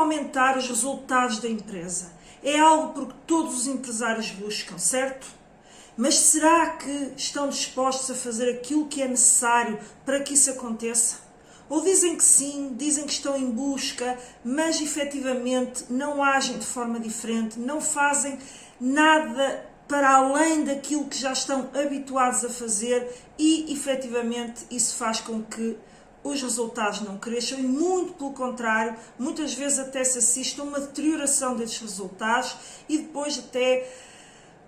aumentar os resultados da empresa. É algo porque todos os empresários buscam, certo? Mas será que estão dispostos a fazer aquilo que é necessário para que isso aconteça? Ou dizem que sim, dizem que estão em busca, mas efetivamente não agem de forma diferente, não fazem nada para além daquilo que já estão habituados a fazer e efetivamente isso faz com que os resultados não cresçam e muito pelo contrário, muitas vezes até se assiste a uma deterioração desses resultados e depois até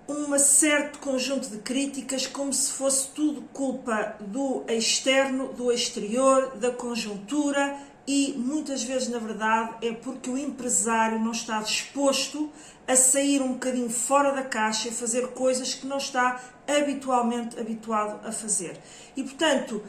um certo conjunto de críticas como se fosse tudo culpa do externo, do exterior, da conjuntura e muitas vezes na verdade é porque o empresário não está disposto a sair um bocadinho fora da caixa e fazer coisas que não está habitualmente habituado a fazer. E portanto,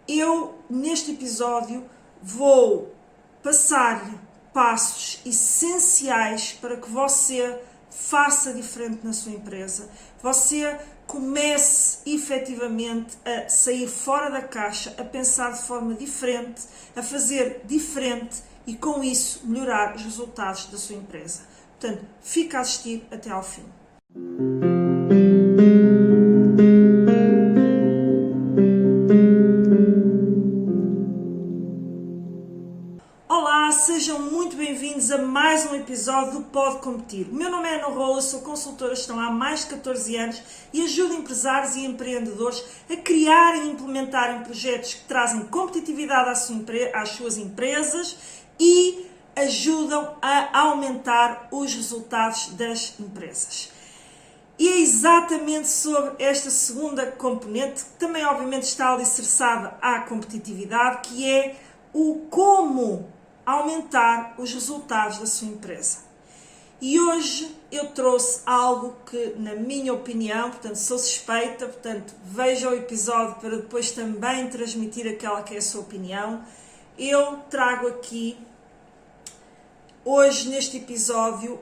eu neste episódio vou passar-lhe passos essenciais para que você faça diferente na sua empresa, você comece efetivamente a sair fora da caixa, a pensar de forma diferente, a fazer diferente e com isso melhorar os resultados da sua empresa. Portanto, fica a assistir até ao fim. Olá, sejam muito bem-vindos a mais um episódio do Pode Competir. O meu nome é Ana Rola, sou consultora de gestão há mais de 14 anos e ajudo empresários e empreendedores a criarem e implementarem projetos que trazem competitividade às suas empresas e ajudam a aumentar os resultados das empresas. E é exatamente sobre esta segunda componente, que também obviamente está alicerçada à competitividade, que é o como aumentar os resultados da sua empresa. E hoje eu trouxe algo que, na minha opinião, portanto sou suspeita, portanto veja o episódio para depois também transmitir aquela que é a sua opinião. Eu trago aqui, hoje neste episódio,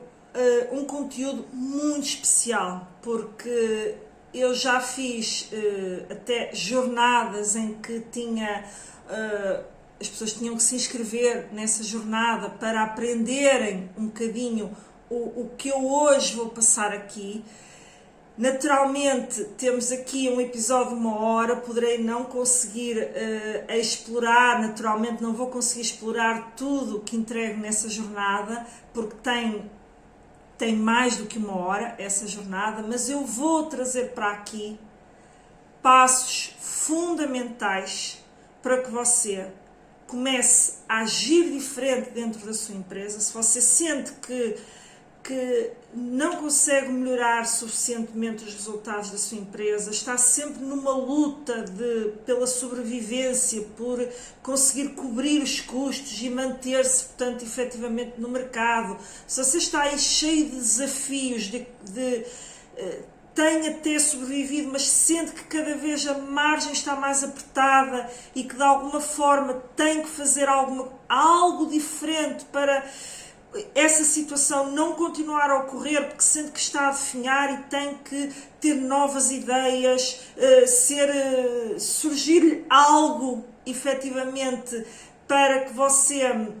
um conteúdo muito especial, porque eu já fiz até jornadas em que as pessoas tinham que se inscrever nessa jornada para aprenderem um bocadinho o que eu hoje vou passar aqui. Naturalmente, temos aqui um episódio de 1 hora, poderei não conseguir explorar, naturalmente não vou conseguir explorar tudo que entrego nessa jornada, porque tem mais do que 1 hora essa jornada, mas eu vou trazer para aqui passos fundamentais para que você comece a agir diferente dentro da sua empresa. Se você sente que não consegue melhorar suficientemente os resultados da sua empresa, está sempre numa luta pela sobrevivência, por conseguir cobrir os custos e manter-se, portanto, efetivamente no mercado, se você está aí cheio de desafios, tem até sobrevivido, mas sente que cada vez a margem está mais apertada e que de alguma forma tem que fazer algo diferente para essa situação não continuar a ocorrer, porque sente que está a definhar e tem que ter novas ideias, surgir-lhe algo efetivamente para que você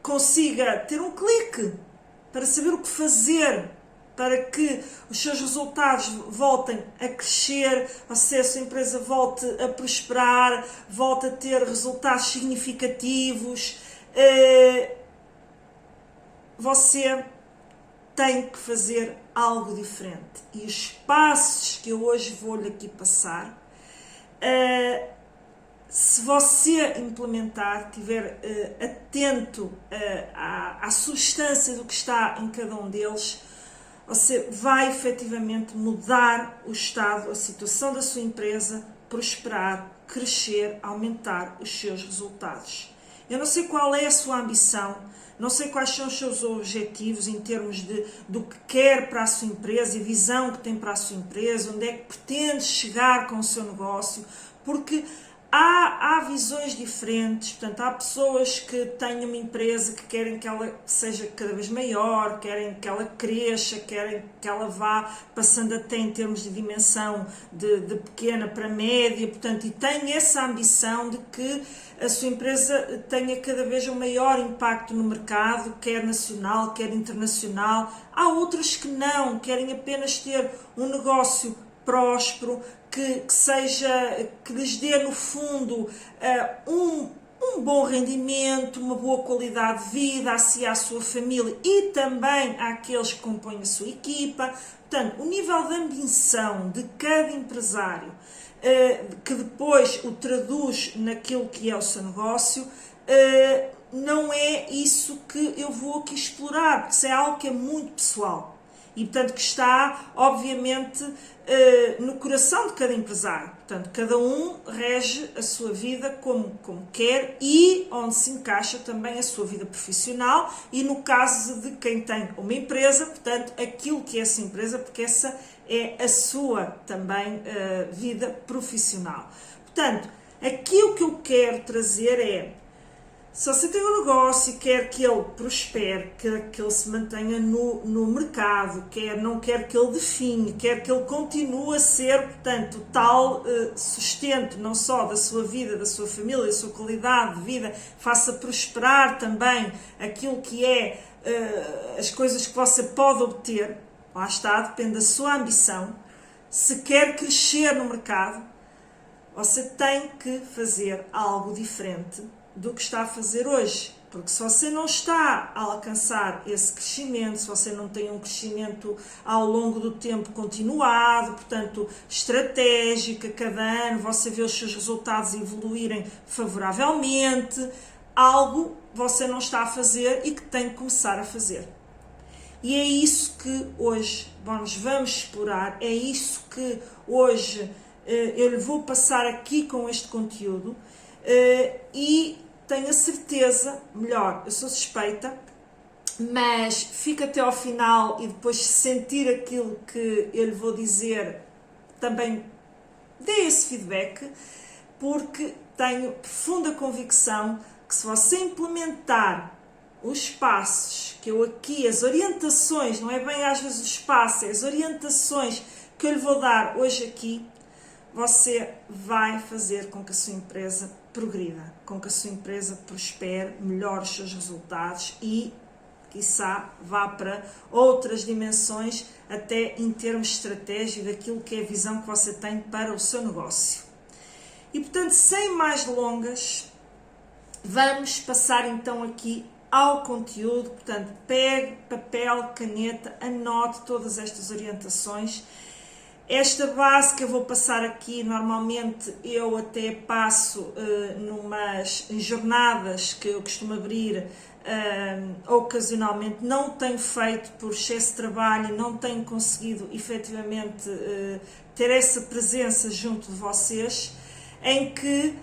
consiga ter um clique para saber o que fazer para que os seus resultados voltem a crescer, ou seja, a sua empresa volte a prosperar, volte a ter resultados significativos. Você tem que fazer algo diferente. E os passos que eu hoje vou-lhe aqui passar, se você implementar, estiver atento à substância do que está em cada um deles, você vai efetivamente mudar o estado, a situação da sua empresa, prosperar, crescer, aumentar os seus resultados. Eu não sei qual é a sua ambição, não sei quais são os seus objetivos em termos do que quer para a sua empresa, a visão que tem para a sua empresa, onde é que pretende chegar com o seu negócio, porque há visões diferentes, portanto, há pessoas que têm uma empresa que querem que ela seja cada vez maior, querem que ela cresça, querem que ela vá passando até em termos de dimensão de pequena para média, portanto, e têm essa ambição de que a sua empresa tenha cada vez um maior impacto no mercado, quer nacional, quer internacional. Há outros que não, querem apenas ter um negócio próspero, que lhes dê no fundo um bom rendimento, uma boa qualidade de vida a si e à sua família e também àqueles que compõem a sua equipa. Portanto, o nível de ambição de cada empresário, que depois o traduz naquilo que é o seu negócio, não é isso que eu vou aqui explorar, porque isso é algo que é muito pessoal. E, portanto, que está, obviamente, no coração de cada empresário. Portanto, cada um rege a sua vida como quer e onde se encaixa também a sua vida profissional e, no caso de quem tem uma empresa, portanto, aquilo que é essa empresa, porque essa é a sua também vida profissional. Portanto, aqui o que eu quero trazer é: se você tem um negócio e quer que ele prospere, quer que ele se mantenha no mercado, não quer que ele define, quer que ele continue a ser, portanto, tal sustento não só da sua vida, da sua família, da sua qualidade de vida, faça prosperar também aquilo que é as coisas que você pode obter, lá está, depende da sua ambição. Se quer crescer no mercado, você tem que fazer algo diferente do que está a fazer hoje, porque se você não está a alcançar esse crescimento, se você não tem um crescimento ao longo do tempo continuado, portanto estratégico, a cada ano você vê os seus resultados evoluírem favoravelmente, algo você não está a fazer e que tem que começar a fazer. E é isso que hoje nós vamos explorar, é isso que hoje eu lhe vou passar aqui com este conteúdo. E tenho a certeza, melhor, eu sou suspeita, mas fica até ao final e depois sentir aquilo que eu lhe vou dizer, também dê esse feedback, porque tenho profunda convicção que se você implementar os passos que eu aqui, as orientações, não é bem às vezes os passos, é as orientações que eu lhe vou dar hoje aqui, você vai fazer com que a sua empresa progrida, com que a sua empresa prospere, melhore os seus resultados e, quiçá, vá para outras dimensões, até em termos de estratégia daquilo que é a visão que você tem para o seu negócio. E, portanto, sem mais delongas, vamos passar então aqui ao conteúdo. Portanto, pegue papel, caneta, anote todas estas orientações. Esta base que eu vou passar aqui, normalmente eu até passo em jornadas que eu costumo abrir ocasionalmente. Não tenho feito por excesso de trabalho, não tenho conseguido efetivamente ter essa presença junto de vocês, em que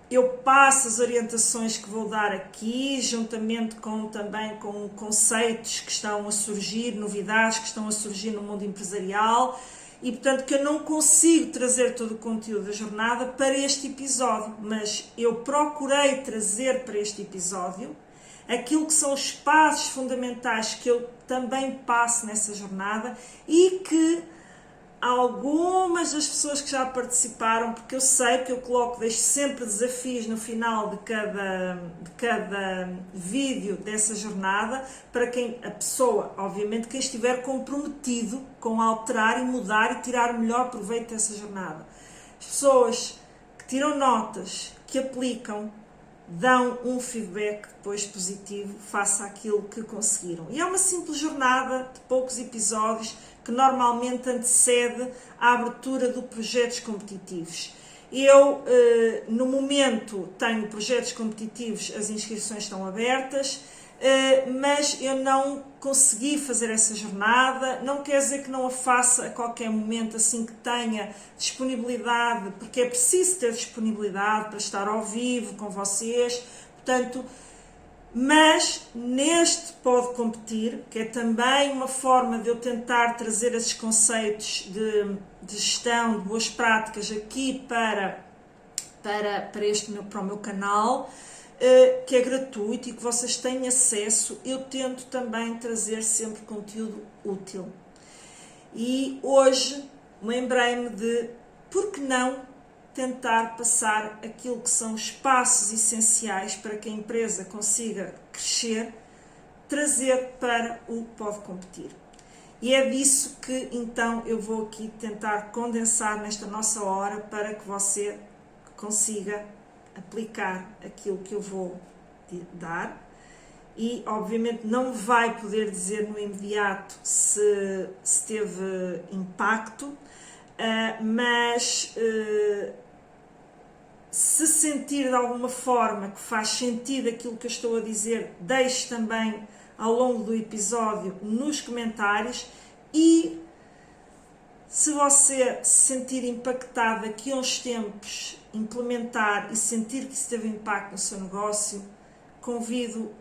eu passo as orientações que vou dar aqui, juntamente também com conceitos que estão a surgir, novidades que estão a surgir no mundo empresarial, e portanto que eu não consigo trazer todo o conteúdo da jornada para este episódio, mas eu procurei trazer para este episódio aquilo que são os passos fundamentais que eu também passo nessa jornada e que algumas das pessoas que já participaram, porque eu sei que eu deixo sempre desafios no final de cada vídeo dessa jornada, para a pessoa, obviamente, quem estiver comprometido com alterar e mudar e tirar melhor proveito dessa jornada. As pessoas que tiram notas, que aplicam, dão um feedback depois positivo face àquilo que conseguiram. E é uma simples jornada de poucos episódios que normalmente antecede a abertura de projetos competitivos. Eu, no momento, tenho projetos competitivos, as inscrições estão abertas, mas eu não consegui fazer essa jornada. Não quer dizer que não a faça a qualquer momento, assim que tenha disponibilidade, porque é preciso ter disponibilidade para estar ao vivo com vocês, portanto, mas neste Pode Competir, que é também uma forma de eu tentar trazer esses conceitos de gestão, de boas práticas aqui para para o meu canal, que é gratuito e que vocês têm acesso. Eu tento também trazer sempre conteúdo útil. E hoje lembrei-me de, por que não, tentar passar aquilo que são os passos essenciais para que a empresa consiga crescer, trazer para o Pode Competir. E é disso que então eu vou aqui tentar condensar nesta nossa hora para que você consiga aplicar aquilo que eu vou dar. E obviamente não vai poder dizer no imediato se teve impacto, mas se sentir de alguma forma que faz sentido aquilo que eu estou a dizer, deixe também ao longo do episódio nos comentários. E se você se sentir impactado daqui a uns tempos, implementar e sentir que isso teve impacto no seu negócio, convido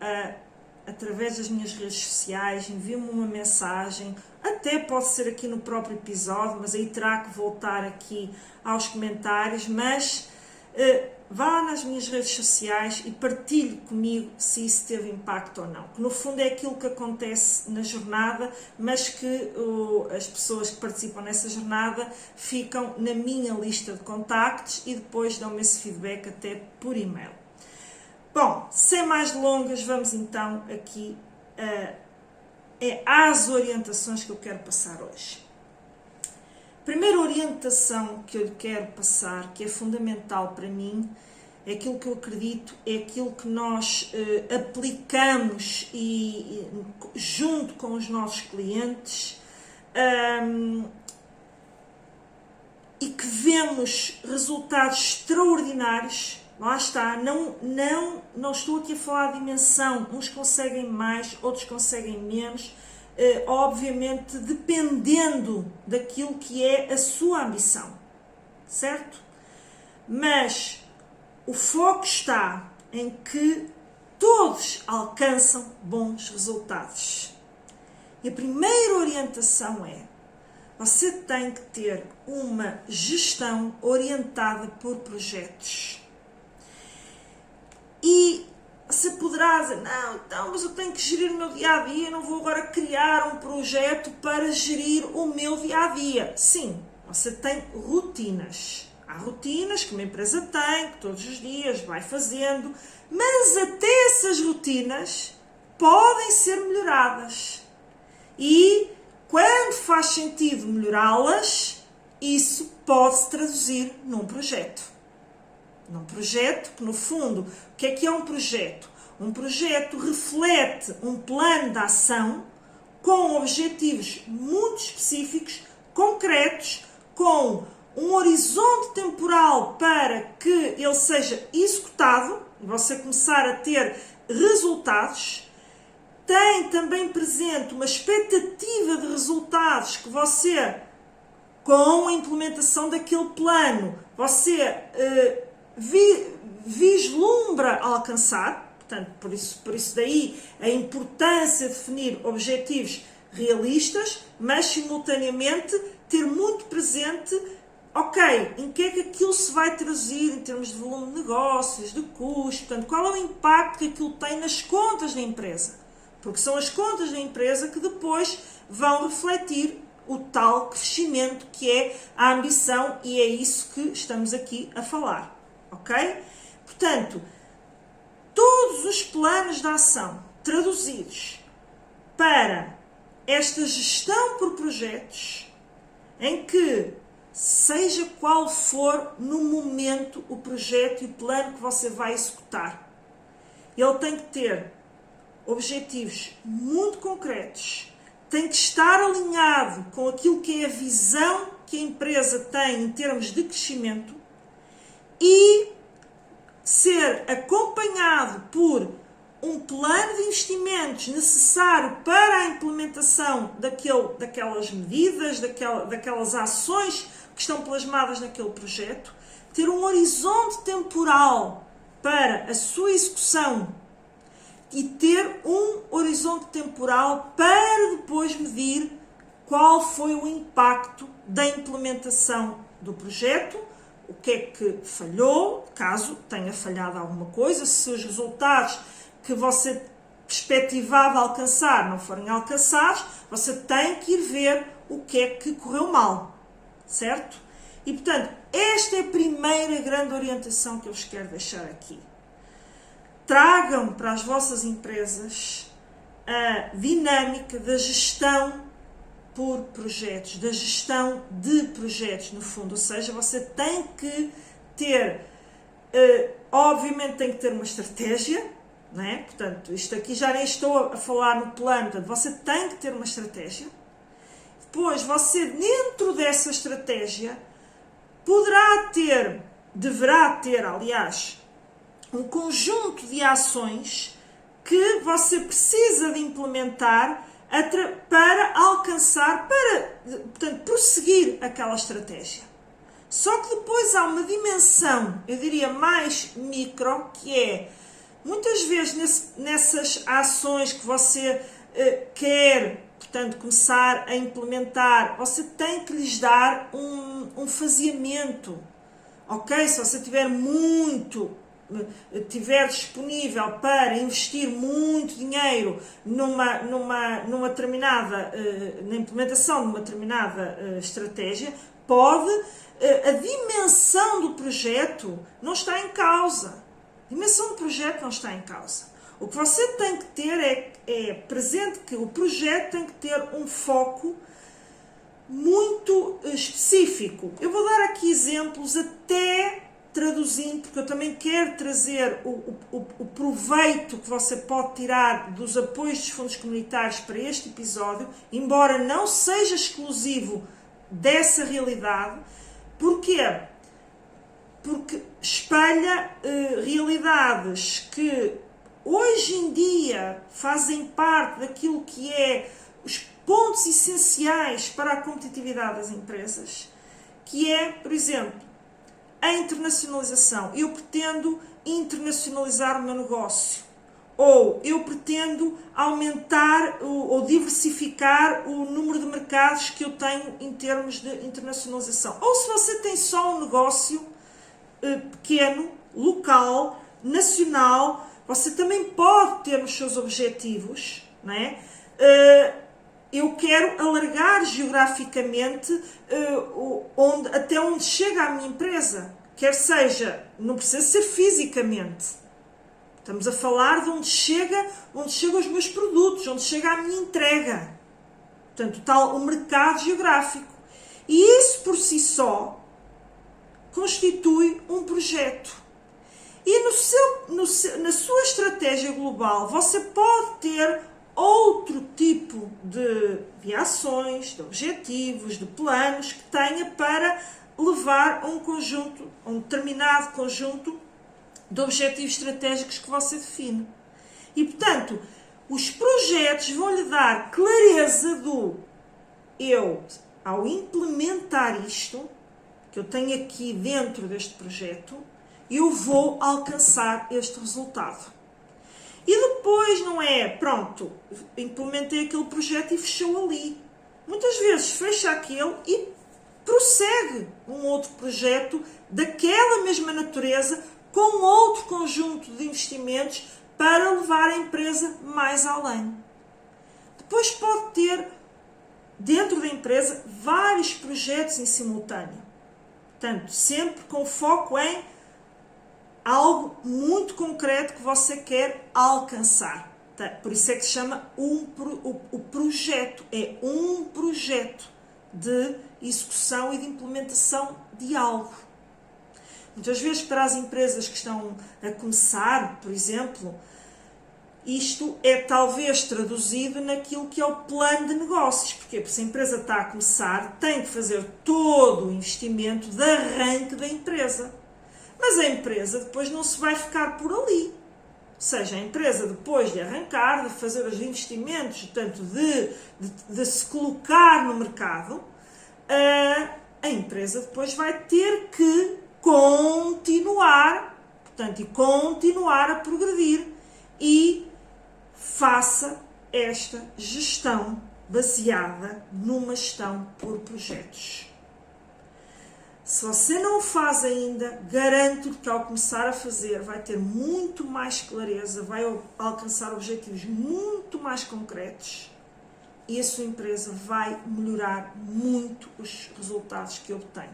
através das minhas redes sociais, envie-me uma mensagem, até pode ser aqui no próprio episódio, mas aí terá que voltar aqui aos comentários, mas vá nas minhas redes sociais e partilhe comigo se isso teve impacto ou não. Que no fundo é aquilo que acontece na jornada, mas que as pessoas que participam nessa jornada ficam na minha lista de contactos e depois dão-me esse feedback até por e-mail. Bom, sem mais delongas, vamos então aqui às orientações que eu quero passar hoje. A primeira orientação que eu lhe quero passar, que é fundamental para mim, é aquilo que eu acredito, é aquilo que nós aplicamos junto com os nossos clientes e que vemos resultados extraordinários. Lá está, não estou aqui a falar de dimensão, uns conseguem mais, outros conseguem menos, obviamente dependendo daquilo que é a sua ambição, certo? Mas o foco está em que todos alcançam bons resultados. E a primeira orientação é: você tem que ter uma gestão orientada por projetos. E você poderá dizer, não, então, mas eu tenho que gerir o meu dia-a-dia, não vou agora criar um projeto para gerir o meu dia-a-dia. Sim, você tem rotinas. Há rotinas que uma empresa tem, que todos os dias vai fazendo, mas até essas rotinas podem ser melhoradas. E quando faz sentido melhorá-las, isso pode-se traduzir num projeto. Num projeto que, no fundo, o que é um projeto? Um projeto reflete um plano de ação com objetivos muito específicos, concretos, com um horizonte temporal para que ele seja executado e você começar a ter resultados. Tem também presente uma expectativa de resultados que você, com a implementação daquele plano, você vislumbra alcançar. Portanto, por isso daí a importância de definir objetivos realistas, mas simultaneamente ter muito presente, ok, em que é que aquilo se vai traduzir em termos de volume de negócios, de custo, portanto, qual é o impacto que aquilo tem nas contas da empresa. Porque são as contas da empresa que depois vão refletir o tal crescimento que é a ambição, e é isso que estamos aqui a falar. Ok? Portanto, todos os planos de ação traduzidos para esta gestão por projetos, em que, seja qual for no momento o projeto e o plano que você vai executar, ele tem que ter objetivos muito concretos, tem que estar alinhado com aquilo que é a visão que a empresa tem em termos de crescimento e ser acompanhado por um plano de investimentos necessário para a implementação daquelas medidas, daquelas ações que estão plasmadas naquele projeto, ter um horizonte temporal para a sua execução e ter um horizonte temporal para depois medir qual foi o impacto da implementação do projeto, o que é que falhou, caso tenha falhado alguma coisa, se os resultados que você perspectivava alcançar não forem alcançados, você tem que ir ver o que é que correu mal, certo? E, portanto, esta é a primeira grande orientação que eu vos quero deixar aqui. Tragam para as vossas empresas a dinâmica da gestão por projetos, da gestão de projetos, no fundo. Ou seja, você tem que ter, obviamente tem que ter uma estratégia, não é? Portanto, isto aqui já nem estou a falar no plano, portanto, você tem que ter uma estratégia. Depois, você dentro dessa estratégia deverá ter, aliás, um conjunto de ações que você precisa de implementar para alcançar, portanto, prosseguir aquela estratégia. Só que depois há uma dimensão, eu diria mais micro, que é, muitas vezes nessas ações que você quer, portanto, começar a implementar, você tem que lhes dar um faseamento, ok? Se você tiver disponível para investir muito dinheiro na implementação de uma determinada estratégia, a dimensão do projeto não está em causa. A dimensão do projeto não está em causa. O que você tem que ter é presente que o projeto tem que ter um foco muito específico. Eu vou dar aqui exemplos até traduzindo, porque eu também quero trazer o proveito que você pode tirar dos apoios dos fundos comunitários para este episódio, embora não seja exclusivo dessa realidade. Porquê? Porque espelha realidades que hoje em dia fazem parte daquilo que é os pontos essenciais para a competitividade das empresas, que é, por exemplo, a internacionalização. Eu pretendo internacionalizar o meu negócio, ou eu pretendo aumentar ou diversificar o número de mercados que eu tenho em termos de internacionalização. Ou se você tem só um negócio pequeno, local, nacional, você também pode ter os seus objetivos, não é? Eu quero alargar geograficamente até onde chega a minha empresa, quer seja, não precisa ser fisicamente. Estamos a falar de onde chegam os meus produtos, onde chega a minha entrega. Portanto, o mercado geográfico. E isso por si só constitui um projeto. E na sua estratégia global, você pode ter outro tipo de ações, de objetivos, de planos que tenha para levar a um determinado conjunto de objetivos estratégicos que você define. E, portanto, os projetos vão-lhe dar clareza ao implementar isto, que eu tenho aqui dentro deste projeto, eu vou alcançar este resultado. E depois não é, pronto, implementei aquele projeto e fechou ali. Muitas vezes fecha aquele e prossegue um outro projeto daquela mesma natureza com outro conjunto de investimentos para levar a empresa mais além. Depois pode ter, dentro da empresa, vários projetos em simultâneo. Portanto, sempre com foco em algo muito concreto que você quer alcançar. Por isso é que se chama o projeto. É um projeto de execução e de implementação de algo. Muitas vezes para as empresas que estão a começar, por exemplo, isto é talvez traduzido naquilo que é o plano de negócios. Porquê? Porque se a empresa está a começar, tem que fazer todo o investimento de arranque da empresa. Mas a empresa depois não se vai ficar por ali. Ou seja, a empresa depois de arrancar, de fazer os investimentos, portanto, de se colocar no mercado, a empresa depois vai ter que continuar, portanto, continuar a progredir e faça esta gestão baseada numa gestão por projetos. Se você não o faz ainda, garanto que ao começar a fazer vai ter muito mais clareza, vai alcançar objetivos muito mais concretos e a sua empresa vai melhorar muito os resultados que obtém.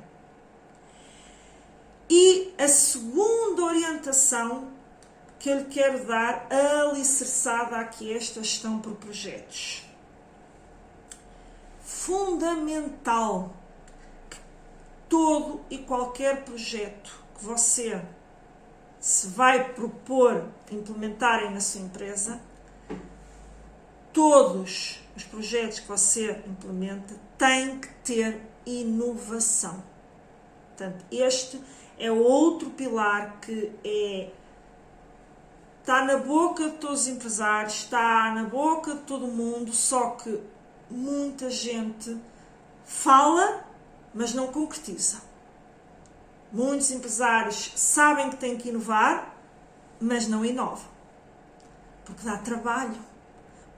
E a segunda orientação que eu lhe quero dar, alicerçada aqui, esta gestão por projetos. Fundamental que todo e qualquer projeto que você se vai propor implementarem na sua empresa, todos os projetos que você implementa têm que ter inovação. Portanto, este é outro pilar que está na boca de todos os empresários, está na boca de todo mundo, só que muita gente fala, mas não concretiza. Muitos empresários sabem que têm que inovar, mas não inovam. Porque dá trabalho.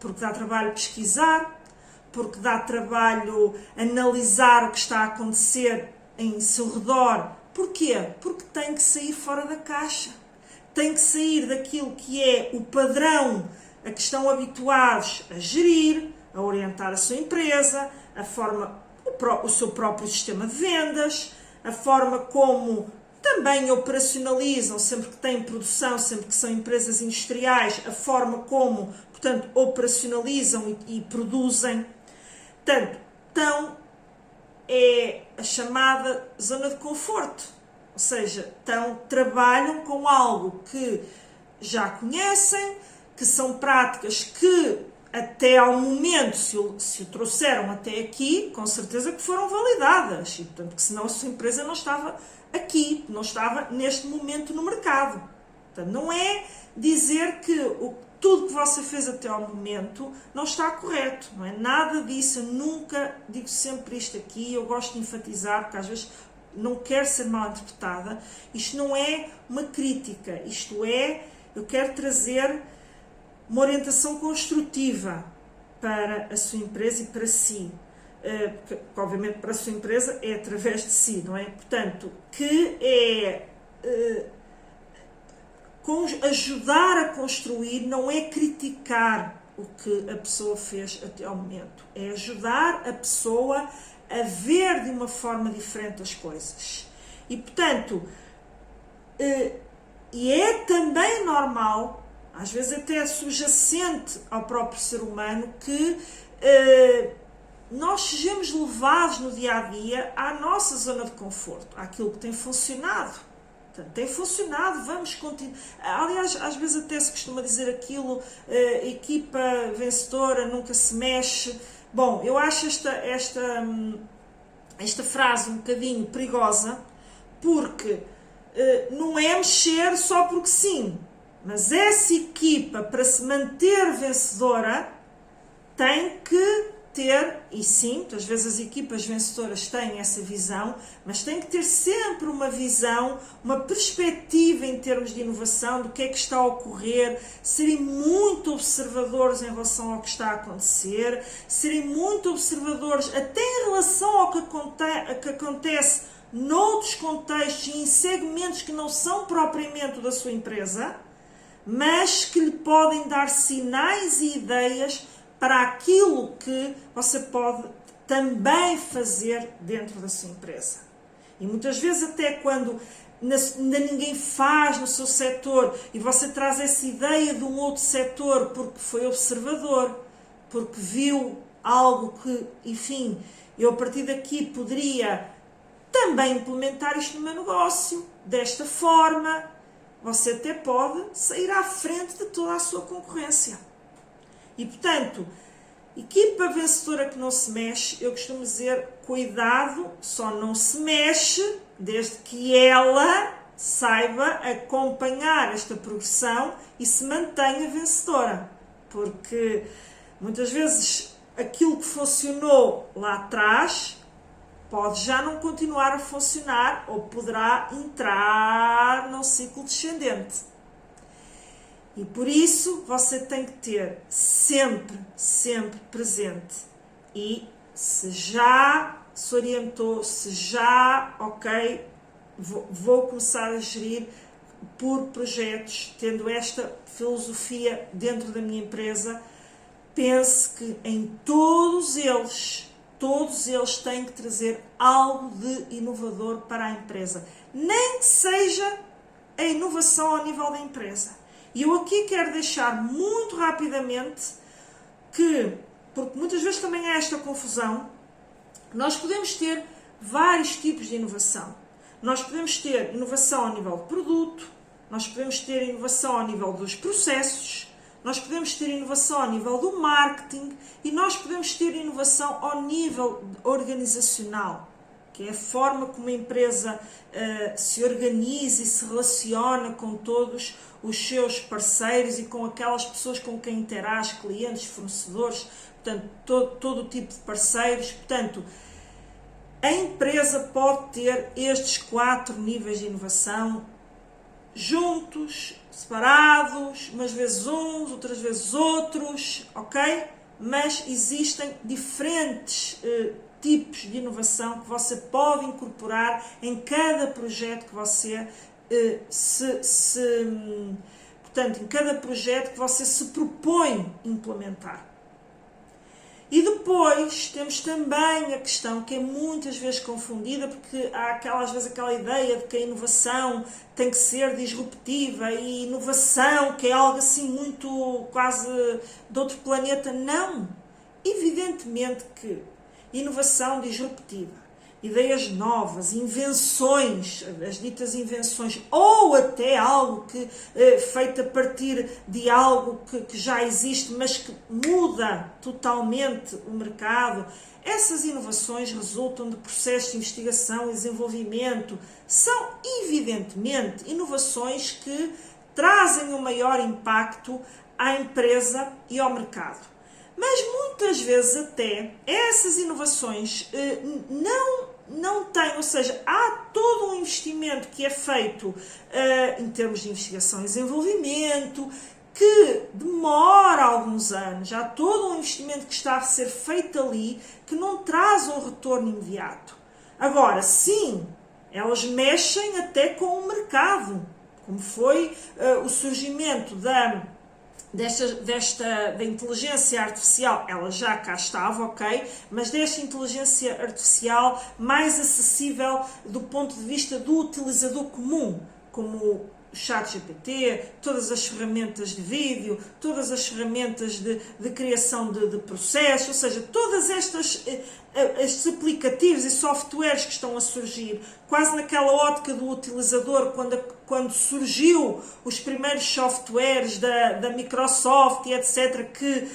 Porque dá trabalho pesquisar, porque dá trabalho analisar o que está a acontecer em seu redor. Porquê? Porque tem que sair fora da caixa. Tem que sair daquilo que é o padrão a que estão habituados a gerir, a orientar a sua empresa, o seu próprio sistema de vendas, a forma como também operacionalizam, sempre que têm produção, sempre que são empresas industriais, a forma como, portanto, operacionalizam e produzem. Portanto, então, é a chamada zona de conforto. Ou seja, trabalham com algo que já conhecem, que são práticas que até ao momento, se o trouxeram até aqui, com certeza que foram validadas. E, portanto, que senão a sua empresa não estava aqui, não estava neste momento no mercado. Portanto, não é dizer que tudo que você fez até ao momento não está correto. Não é nada disso. Eu nunca digo sempre isto aqui. Eu gosto de enfatizar, porque às vezes não quero ser mal interpretada. Isto não é uma crítica. Isto é, eu quero trazer uma orientação construtiva para a sua empresa e para si. Porque, obviamente, para a sua empresa é através de si, não é? Portanto, que é ajudar a construir, não é criticar o que a pessoa fez até ao momento. É ajudar a pessoa a ver de uma forma diferente as coisas. E, portanto, e é também normal, às vezes até subjacente ao próprio ser humano, que nós sejamos levados no dia-a-dia à nossa zona de conforto, àquilo que tem funcionado. Portanto, tem funcionado, vamos continuar. Aliás, às vezes até se costuma dizer aquilo, equipa vencedora nunca se mexe. Bom, eu acho esta frase um bocadinho perigosa, porque não é mexer só porque sim. Mas essa equipa, para se manter vencedora, tem que ter, e sim, muitas vezes as equipas vencedoras têm essa visão, mas tem que ter sempre uma visão, uma perspectiva em termos de inovação, do que é que está a ocorrer, serem muito observadores em relação ao que está a acontecer, serem muito observadores até em relação ao que acontece noutros contextos e em segmentos que não são propriamente da sua empresa, mas que lhe podem dar sinais e ideias para aquilo que você pode também fazer dentro da sua empresa. E muitas vezes até quando ainda ninguém faz no seu setor e você traz essa ideia de um outro setor porque foi observador, porque viu algo que, enfim, eu a partir daqui poderia também implementar isto no meu negócio, desta forma, você até pode sair à frente de toda a sua concorrência. E, portanto, equipa vencedora que não se mexe, eu costumo dizer, cuidado, só não se mexe desde que ela saiba acompanhar esta progressão e se mantenha vencedora. Porque, muitas vezes, aquilo que funcionou lá atrás pode já não continuar a funcionar ou poderá entrar num ciclo descendente. E por isso você tem que ter sempre presente. E se já se orientou, se já, ok, vou começar a gerir por projetos, tendo esta filosofia dentro da minha empresa, pense que em todos eles têm que trazer algo de inovador para a empresa. Nem que seja a inovação ao nível da empresa. E eu aqui quero deixar muito rapidamente que, porque muitas vezes também há esta confusão, nós podemos ter vários tipos de inovação. Nós podemos ter inovação ao nível de produto, nós podemos ter inovação ao nível dos processos, nós podemos ter inovação ao nível do marketing e nós podemos ter inovação ao nível organizacional, que é a forma como a empresa se organiza e se relaciona com todos os seus parceiros e com aquelas pessoas com quem interage, clientes, fornecedores, portanto, todo o tipo de parceiros. Portanto, a empresa pode ter estes 4 níveis de inovação juntos, separados, umas vezes uns, outras vezes outros, ok? Mas existem diferentes tipos de inovação que você pode incorporar em cada projeto que você portanto, em cada projeto que você se propõe implementar. E depois temos também a questão que é muitas vezes confundida, porque há às vezes aquela ideia de que a inovação tem que ser disruptiva e inovação que é algo assim muito quase de outro planeta. Não! Evidentemente que inovação disruptiva, ideias novas, invenções, as ditas invenções, ou até algo que feito a partir de algo que já existe, mas que muda totalmente o mercado. Essas inovações resultam de processos de investigação e desenvolvimento. São, evidentemente, inovações que trazem um maior impacto à empresa e ao mercado. Mas muitas vezes até essas inovações não têm, ou seja, há todo um investimento que é feito em termos de investigação e desenvolvimento, que demora alguns anos, há todo um investimento que está a ser feito ali, que não traz um retorno imediato. Agora, sim, elas mexem até com o mercado, como foi o surgimento da inteligência artificial. Ela já cá estava, ok, mas desta inteligência artificial mais acessível do ponto de vista do utilizador comum, como o ChatGPT, todas as ferramentas de vídeo, todas as ferramentas de criação de processos, ou seja, todas estes aplicativos e softwares que estão a surgir, quase naquela ótica do utilizador, quando surgiu os primeiros softwares da Microsoft e etc., que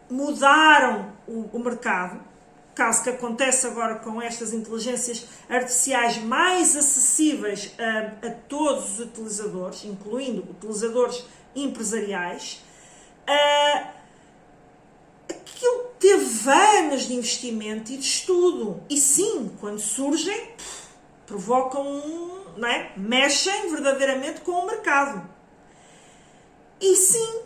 mudaram o mercado. Caso que acontece agora com estas inteligências artificiais mais acessíveis a todos os utilizadores, incluindo utilizadores empresariais, aquilo teve anos de investimento e de estudo. E sim, quando surgem, provocam mexem verdadeiramente com o mercado. E sim,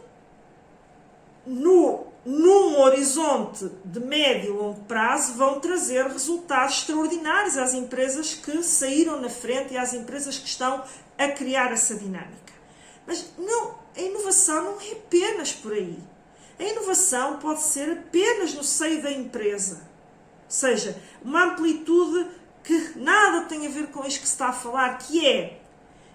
num horizonte de médio e longo prazo, vão trazer resultados extraordinários às empresas que saíram na frente e às empresas que estão a criar essa dinâmica. Mas não, a inovação não é apenas por aí. A inovação pode ser apenas no seio da empresa. Ou seja, uma amplitude que nada tem a ver com isto que se está a falar, que é: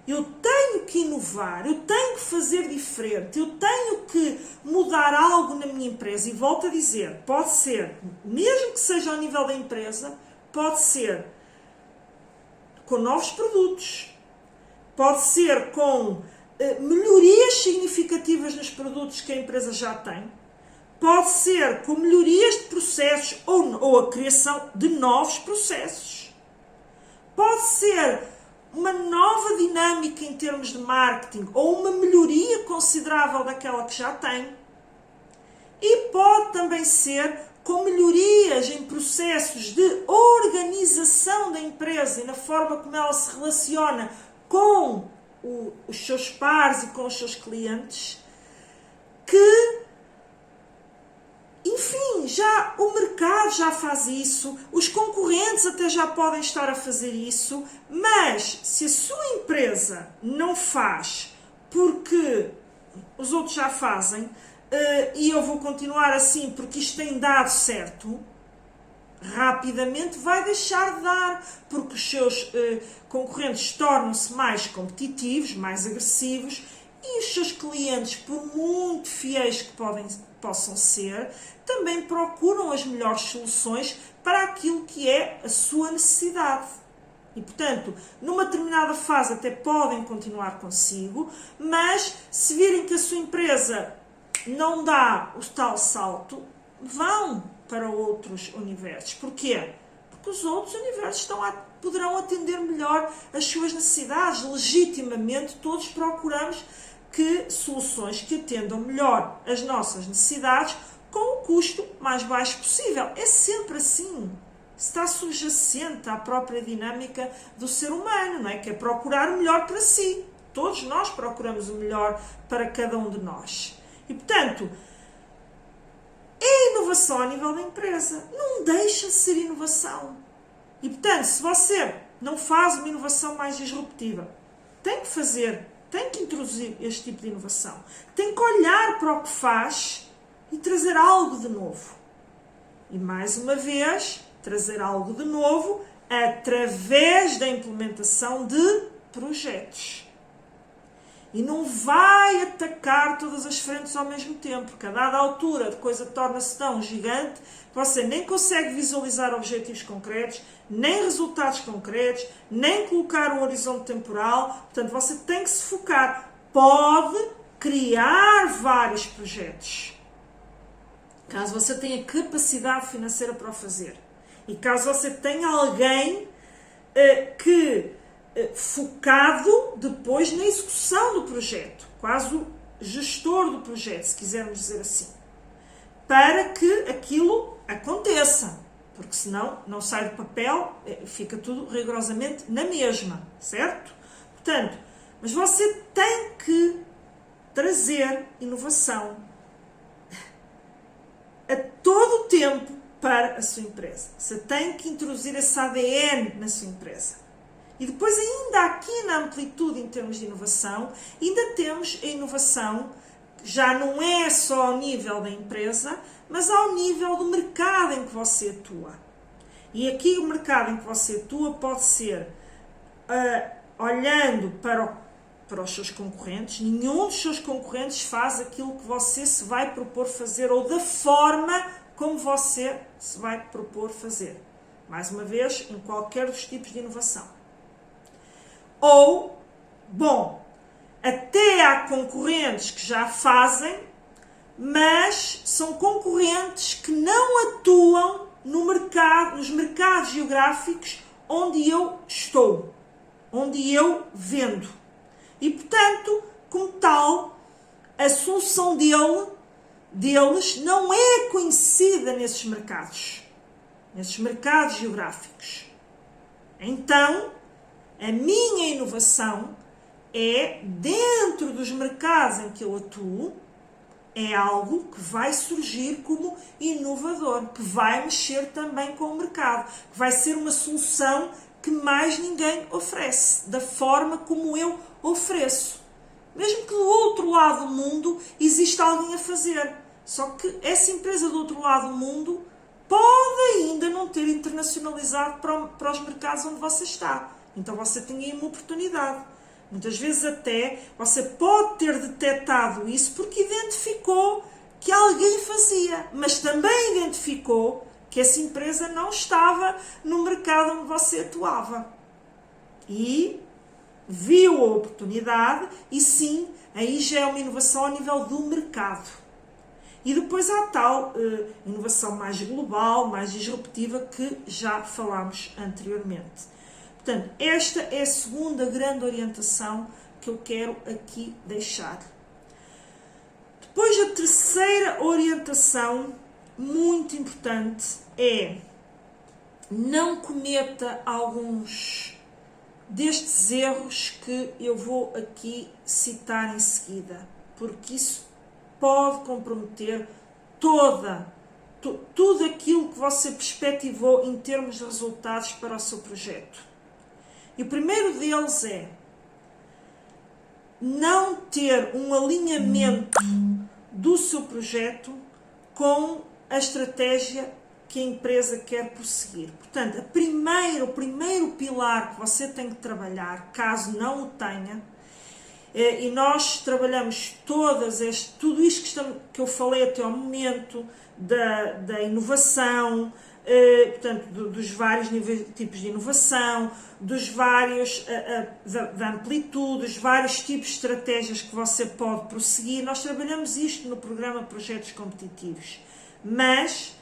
eu tenho que inovar, eu tenho que fazer diferente, eu tenho que mudar algo na minha empresa. E volto a dizer, pode ser, mesmo que seja ao nível da empresa, pode ser com novos produtos, pode ser com melhorias significativas nos produtos que a empresa já tem, pode ser com melhorias de processos ou a criação de novos processos, pode ser uma nova dinâmica em termos de marketing ou uma melhoria considerável daquela que já tem. E pode também ser com melhorias em processos de organização da empresa e na forma como ela se relaciona com os seus pares e com os seus clientes, que, enfim, já o mercado já faz isso, os concorrentes até já podem estar a fazer isso, mas se a sua empresa não faz porque os outros já fazem, e eu vou continuar assim porque isto tem dado certo, rapidamente vai deixar de dar, porque os seus concorrentes tornam-se mais competitivos, mais agressivos, e os seus clientes, por muito fiéis que possam ser, também procuram as melhores soluções para aquilo que é a sua necessidade. E, portanto, numa determinada fase até podem continuar consigo, mas se virem que a sua empresa não dá o tal salto, vão para outros universos. Porquê? Porque os outros universos poderão atender melhor as suas necessidades. Legitimamente, todos procuramos que soluções que atendam melhor as nossas necessidades com o custo mais baixo possível. É sempre assim. Está subjacente à própria dinâmica do ser humano, não é? Que é procurar o melhor para si. Todos nós procuramos o melhor para cada um de nós. E, portanto, é inovação a nível da empresa. Não deixa de ser inovação. E, portanto, se você não faz uma inovação mais disruptiva, tem que fazer, tem que introduzir este tipo de inovação. Tem que olhar para o que faz e trazer algo de novo. E, mais uma vez, trazer algo de novo através da implementação de projetos. E não vai atacar todas as frentes ao mesmo tempo, porque a dada altura a coisa torna-se tão gigante que você nem consegue visualizar objetivos concretos, nem resultados concretos, nem colocar um horizonte temporal. Portanto, você tem que se focar. Pode criar vários projetos, caso você tenha capacidade financeira para o fazer. E caso você tenha alguém focado depois na execução do projeto, quase o gestor do projeto, se quisermos dizer assim, para que aquilo aconteça, porque senão não sai do papel, fica tudo rigorosamente na mesma, certo? Portanto, mas você tem que trazer inovação a todo o tempo para a sua empresa. Você tem que introduzir esse ADN na sua empresa. E depois, ainda aqui na amplitude em termos de inovação, ainda temos a inovação que já não é só ao nível da empresa, mas ao nível do mercado em que você atua. E aqui o mercado em que você atua pode ser olhando para os seus concorrentes. Nenhum dos seus concorrentes faz aquilo que você se vai propor fazer ou da forma como você se vai propor fazer. Mais uma vez, em qualquer dos tipos de inovação. Ou, bom, até há concorrentes que já fazem, mas são concorrentes que não atuam no mercado, nos mercados geográficos onde eu estou, onde eu vendo. E, portanto, como tal, a solução deles não é conhecida nesses mercados geográficos. Então, a minha inovação é, dentro dos mercados em que eu atuo, é algo que vai surgir como inovador, que vai mexer também com o mercado, que vai ser uma solução que mais ninguém oferece, da forma como eu ofereço. Mesmo que do outro lado do mundo exista alguém a fazer. Só que essa empresa do outro lado do mundo pode ainda não ter internacionalizado para os mercados onde você está. Então você tem aí uma oportunidade. Muitas vezes até você pode ter detectado isso porque identificou que alguém fazia, mas também identificou que essa empresa não estava no mercado onde você atuava. E viu a oportunidade e sim, aí já é uma inovação ao nível do mercado. E depois há tal inovação mais global, mais disruptiva que já falámos anteriormente. Portanto, esta é a segunda grande orientação que eu quero aqui deixar. Depois, a terceira orientação, muito importante, é não cometa alguns destes erros que eu vou aqui citar em seguida, porque isso pode comprometer toda tudo aquilo que você perspectivou em termos de resultados para o seu projeto. E o primeiro deles é não ter um alinhamento do seu projeto com a estratégia que a empresa quer prosseguir. Portanto, o primeiro pilar que você tem que trabalhar, caso não o tenha, e nós trabalhamos tudo isto que eu falei até ao momento, da inovação, portanto, dos vários tipos de inovação, dos vários, da amplitude, dos vários tipos de estratégias que você pode prosseguir. Nós trabalhamos isto no programa Projetos Competitivos. Mas,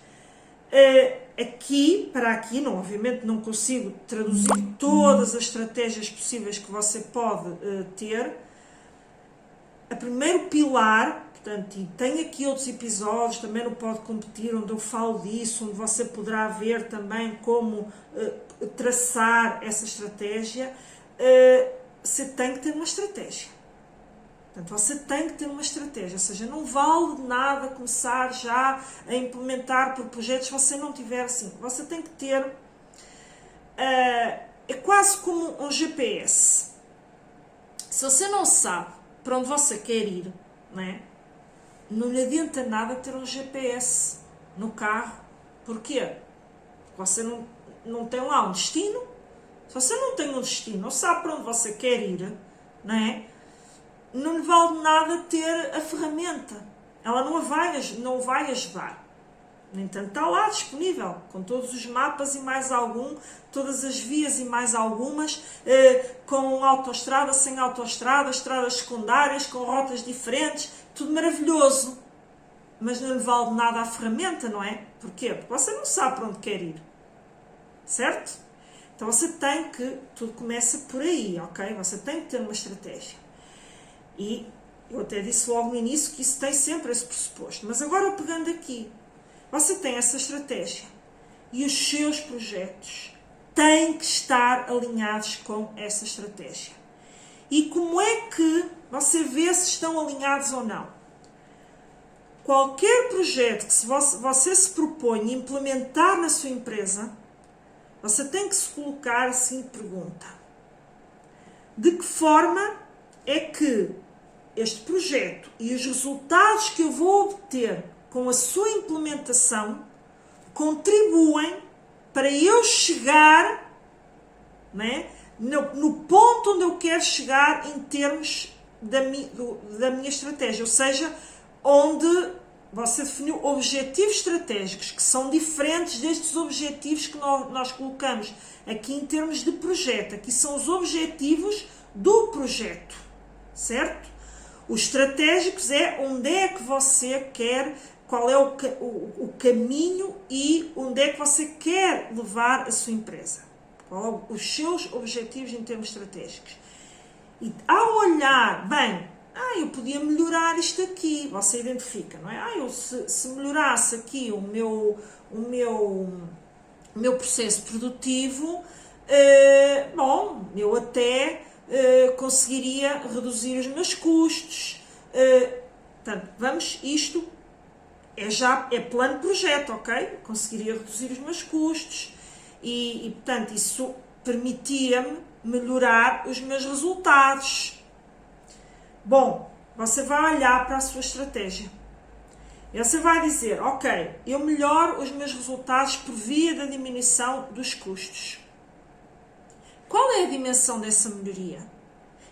obviamente não consigo traduzir todas as estratégias possíveis que você pode ter. O primeiro pilar, portanto, e tem aqui outros episódios, também no Pode Competir, onde eu falo disso, onde você poderá ver também como traçar essa estratégia. Você tem que ter uma estratégia. Portanto, você tem que ter uma estratégia, ou seja, não vale de nada começar já a implementar por projetos se você não tiver assim. Você tem que ter, é quase como um GPS. Se você não sabe para onde você quer ir, não lhe adianta nada ter um GPS no carro. Porquê? Você não tem lá um destino. Se você não tem um destino, não sabe para onde você quer ir, não lhe vale nada ter a ferramenta. Ela não vai ajudar. No entanto, está lá disponível, com todos os mapas e mais algum, todas as vias e mais algumas, com autoestrada, sem autoestrada, estradas secundárias, com rotas diferentes, tudo maravilhoso. Mas não lhe vale nada a ferramenta, não é? Porquê? Porque você não sabe para onde quer ir. Certo? Então você tem que, tudo começa por aí, ok? Você tem que ter uma estratégia. E eu até disse logo no início que isso tem sempre esse pressuposto. Mas agora, pegando aqui, você tem essa estratégia e os seus projetos têm que estar alinhados com essa estratégia. E como é que você vê se estão alinhados ou não? Qualquer projeto que você se propõe a implementar na sua empresa, você tem que se colocar a seguinte pergunta: de que forma é que este projeto e os resultados que eu vou obter com a sua implementação contribuem para eu chegar no ponto onde eu quero chegar em termos da minha estratégia, ou seja, onde você definiu objetivos estratégicos que são diferentes destes objetivos que nós colocamos aqui em termos de projeto. Aqui são os objetivos do projeto, certo? Os estratégicos é onde é que você quer, qual é o caminho e onde é que você quer levar a sua empresa. Qual os seus objetivos em termos estratégicos. E ao olhar, eu podia melhorar isto aqui, você identifica, não é? Eu se melhorasse aqui o meu processo produtivo, eu até conseguiria reduzir os meus custos. Portanto, isto é plano de projeto, ok? Conseguiria reduzir os meus custos e portanto, isso permitia-me melhorar os meus resultados. Bom, você vai olhar para a sua estratégia e você vai dizer, ok, eu melhoro os meus resultados por via da diminuição dos custos. Qual é a dimensão dessa melhoria?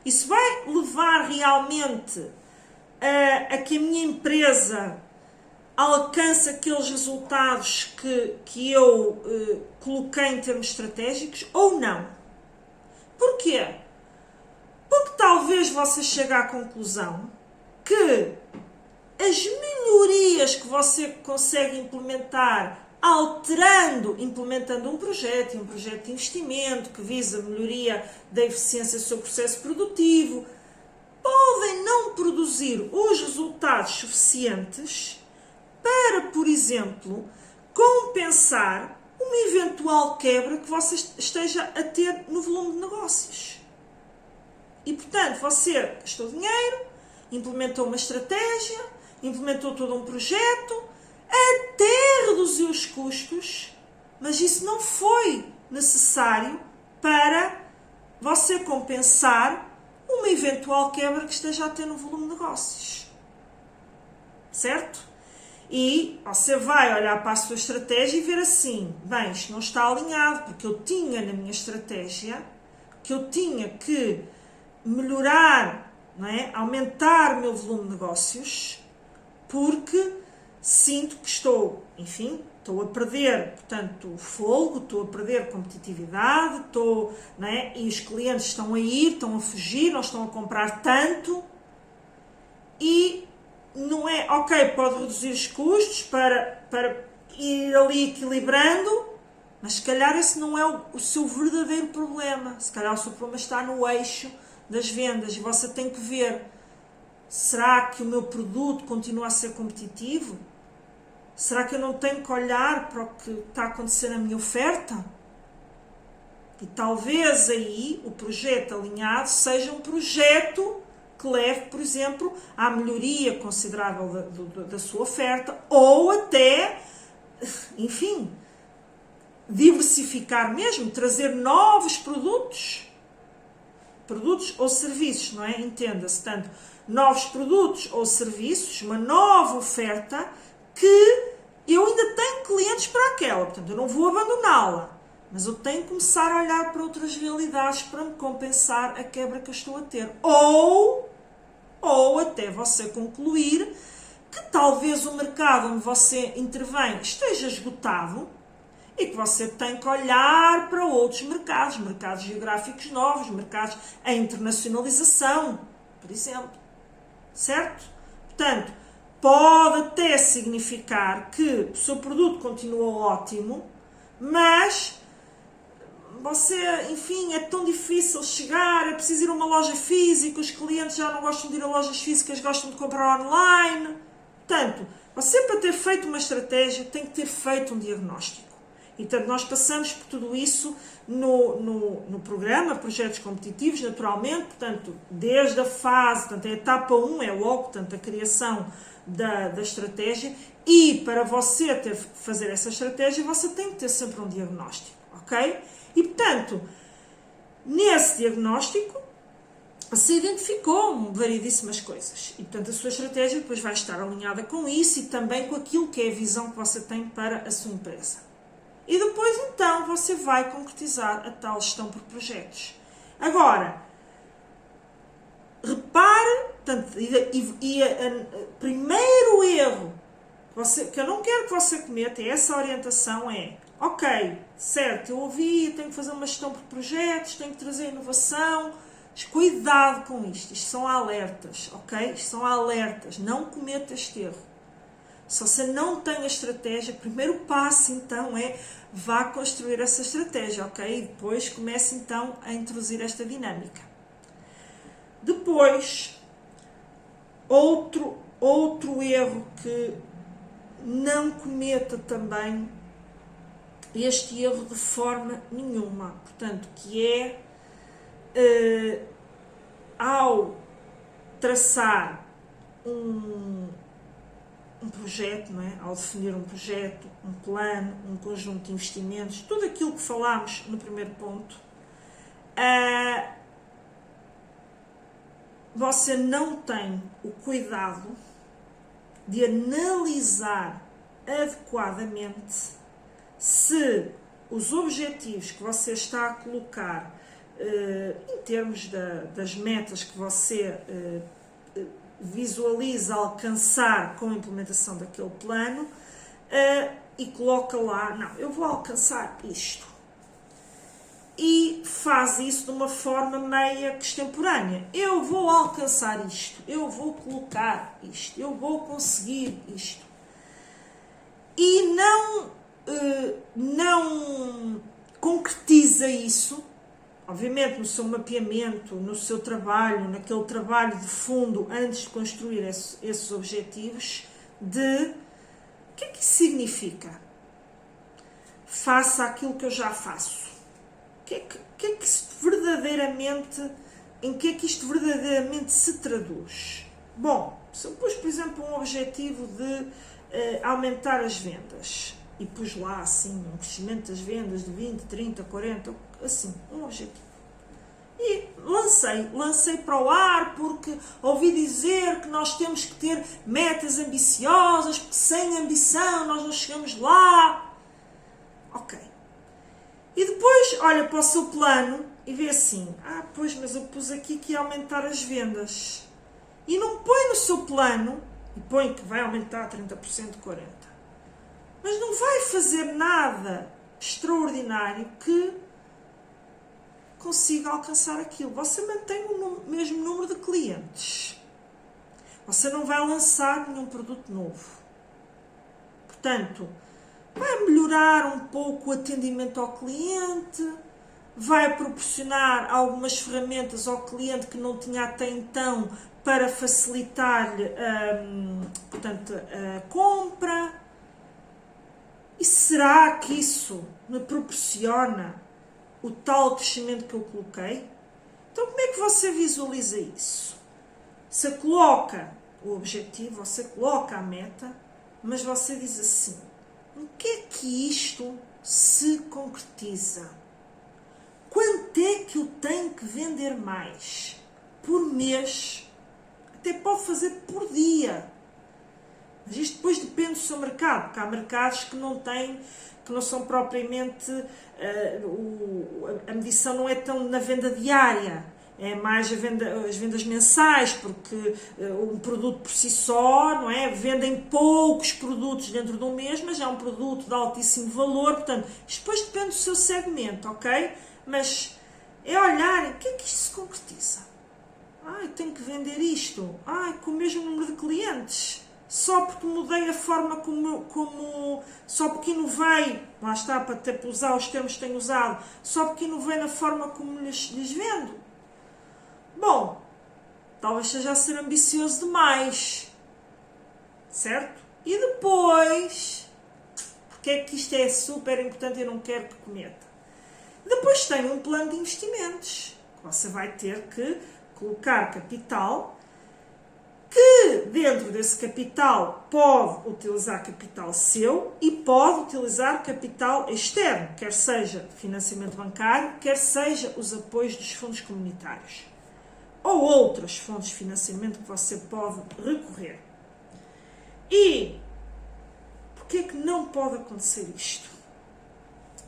Isso vai levar realmente a que a minha empresa alcance aqueles resultados que eu coloquei em termos estratégicos ou não? Porquê? Porque talvez você chegue à conclusão que as melhorias que você consegue implementar implementando um projeto de investimento que visa a melhoria da eficiência do seu processo produtivo, podem não produzir os resultados suficientes para, por exemplo, compensar uma eventual quebra que você esteja a ter no volume de negócios. E, portanto, você gastou dinheiro, implementou uma estratégia, implementou todo um projeto, até reduziu os custos, mas isso não foi necessário para você compensar uma eventual quebra que esteja a ter no volume de negócios. Certo? E você vai olhar para a sua estratégia e ver assim, bem, isto não está alinhado, porque eu tinha na minha estratégia que eu tinha que melhorar, não é? Aumentar o meu volume de negócios, porque sinto que estou a perder, portanto, fôlego, estou a perder competitividade, não é? E os clientes estão a ir, estão a fugir, não estão a comprar tanto, e não é, ok, pode reduzir os custos para ir ali equilibrando, mas se calhar esse não é o seu verdadeiro problema. Se calhar o seu problema está no eixo das vendas e você tem que ver, será que o meu produto continua a ser competitivo? Será que eu não tenho que olhar para o que está a acontecer na minha oferta? E talvez aí o projeto alinhado seja um projeto que leve, por exemplo, à melhoria considerável da sua oferta, ou até, enfim, diversificar mesmo, trazer novos produtos ou serviços, não é? Entenda-se, tanto novos produtos ou serviços, uma nova oferta que eu ainda tenho clientes para aquela, portanto eu não vou abandoná-la, mas eu tenho que começar a olhar para outras realidades para me compensar a quebra que eu estou a ter. Ou até você concluir que talvez o mercado onde você intervém esteja esgotado e que você tem que olhar para outros mercados geográficos novos, mercados em internacionalização, por exemplo. Certo? Portanto, pode até significar que o seu produto continua ótimo, mas você, enfim, é tão difícil chegar, é preciso ir a uma loja física, os clientes já não gostam de ir a lojas físicas, gostam de comprar online. Portanto, você, para ter feito uma estratégia, tem que ter feito um diagnóstico. E, portanto, nós passamos por tudo isso no programa Projetos Competitivos, naturalmente, portanto, desde a fase, portanto, a etapa 1 é logo, portanto, a criação da estratégia, e para você fazer essa estratégia, você tem que ter sempre um diagnóstico, ok? E, portanto, nesse diagnóstico, você identificou variedíssimas coisas. E, portanto, a sua estratégia depois vai estar alinhada com isso e também com aquilo que é a visão que você tem para a sua empresa. E depois, então, você vai concretizar a tal gestão por projetos. Agora, repare, portanto, o primeiro erro que eu não quero que você cometa, essa orientação é, ok, certo, eu ouvi, eu tenho que fazer uma gestão por projetos, tenho que trazer inovação, mas cuidado com isto são alertas, ok? Isto são alertas, não cometa este erro. Se você não tem a estratégia, o primeiro passo então é vá construir essa estratégia, ok? E depois comece então a introduzir esta dinâmica. Depois, outro erro que não cometa também este erro de forma nenhuma, portanto, que é ao traçar um projeto, não é? Ao definir um projeto, um plano, um conjunto de investimentos, tudo aquilo que falámos no primeiro ponto, você não tem o cuidado de analisar adequadamente se os objetivos que você está a colocar em termos das metas que você visualiza alcançar com a implementação daquele plano e coloca lá, não, eu vou alcançar isto. E faz isso de uma forma meia extemporânea. Eu vou alcançar isto, eu vou colocar isto, eu vou conseguir isto. E não concretiza isso, obviamente no seu mapeamento, no seu trabalho, naquele trabalho de fundo antes de construir esses objetivos, de o que é que isso significa? Faça aquilo que eu já faço. Em que é que isto verdadeiramente se traduz? Bom, se eu pus, por exemplo, um objetivo de aumentar as vendas. E pus lá, assim, um crescimento das vendas de 20, 30, 40, assim, um objetivo. E lancei para o ar, porque ouvi dizer que nós temos que ter metas ambiciosas, porque sem ambição nós não chegamos lá. Ok. E depois olha para o seu plano e vê assim, pois, mas eu pus aqui que ia aumentar as vendas. E não põe no seu plano, e põe que vai aumentar 30%, 40%. Mas não vai fazer nada extraordinário que consiga alcançar aquilo. Você mantém o mesmo número de clientes. Você não vai lançar nenhum produto novo. Portanto, vai melhorar um pouco o atendimento ao cliente, vai proporcionar algumas ferramentas ao cliente que não tinha até então para facilitar-lhe a compra. E será que isso me proporciona o tal crescimento que eu coloquei? Então, como é que você visualiza isso? Você coloca o objetivo, você coloca a meta, mas você diz assim, em que é que isto se concretiza? Quanto é que eu tenho que vender mais? Por mês? Até pode fazer por dia. Mas isto depois depende do seu mercado, porque há mercados que não têm, que não são propriamente, a medição não é tão na venda diária, é mais as vendas mensais, porque um produto por si só, não é? Vendem poucos produtos dentro de um mês, mas é um produto de altíssimo valor, portanto, isto depois depende do seu segmento, ok? Mas é olhar, o que é que isto se concretiza? Tenho que vender isto, com o mesmo número de clientes. Só porque mudei a forma como só porque inovei, lá está, para até usar os termos que tenho usado, só porque inovei na forma como lhes vendo. Bom, talvez seja a ser ambicioso demais, certo? E depois, porque é que isto é super importante e eu não quero que cometa? Depois tem um plano de investimentos, que você vai ter que colocar capital, que dentro desse capital pode utilizar capital seu e pode utilizar capital externo, quer seja financiamento bancário, quer seja os apoios dos fundos comunitários ou outras fontes de financiamento que você pode recorrer. E porquê é que não pode acontecer isto?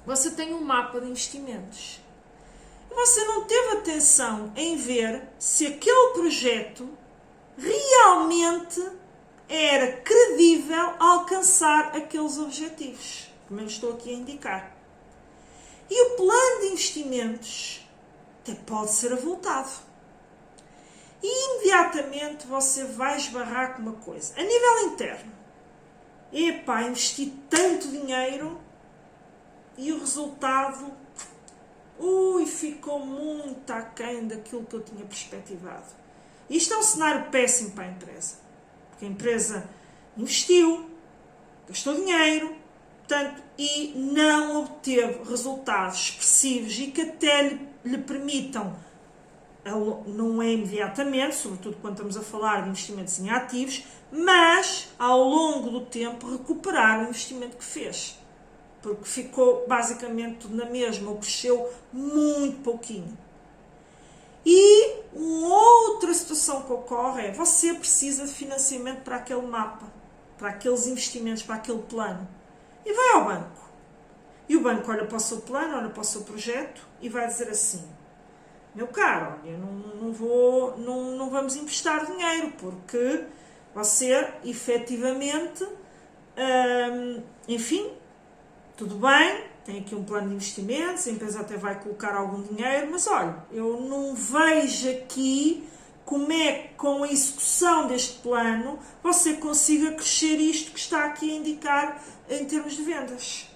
Você tem um mapa de investimentos e você não teve atenção em ver se aquele projeto realmente era credível alcançar aqueles objetivos, como eu estou aqui a indicar. E o plano de investimentos até pode ser avultado. E imediatamente você vai esbarrar com uma coisa. A nível interno, investi tanto dinheiro e o resultado ficou muito aquém daquilo que eu tinha perspectivado. Isto é um cenário péssimo para a empresa, porque a empresa investiu, gastou dinheiro, portanto, e não obteve resultados expressivos e que até lhe permitam, não é imediatamente, sobretudo quando estamos a falar de investimentos em ativos, mas ao longo do tempo recuperar o investimento que fez, porque ficou basicamente tudo na mesma, ou cresceu muito pouquinho. E uma outra situação que ocorre é você precisa de financiamento para aquele mapa, para aqueles investimentos, para aquele plano. E vai ao banco. E o banco olha para o seu plano, olha para o seu projeto e vai dizer assim, meu caro, olha, não vamos emprestar dinheiro, porque você efetivamente, enfim, tudo bem, tem aqui um plano de investimentos, a empresa até vai colocar algum dinheiro, mas olha, eu não vejo aqui como é que com a execução deste plano você consiga crescer isto que está aqui a indicar em termos de vendas.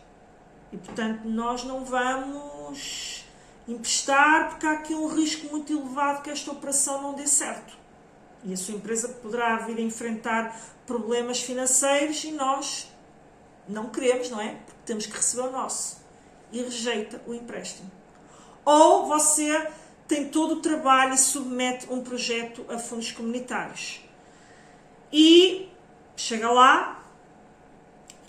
E portanto nós não vamos emprestar porque há aqui um risco muito elevado que esta operação não dê certo. E a sua empresa poderá vir a enfrentar problemas financeiros e nós não queremos, não é? Porque temos que receber o nosso. E rejeita o empréstimo. Ou você tem todo o trabalho e submete um projeto a fundos comunitários. E chega lá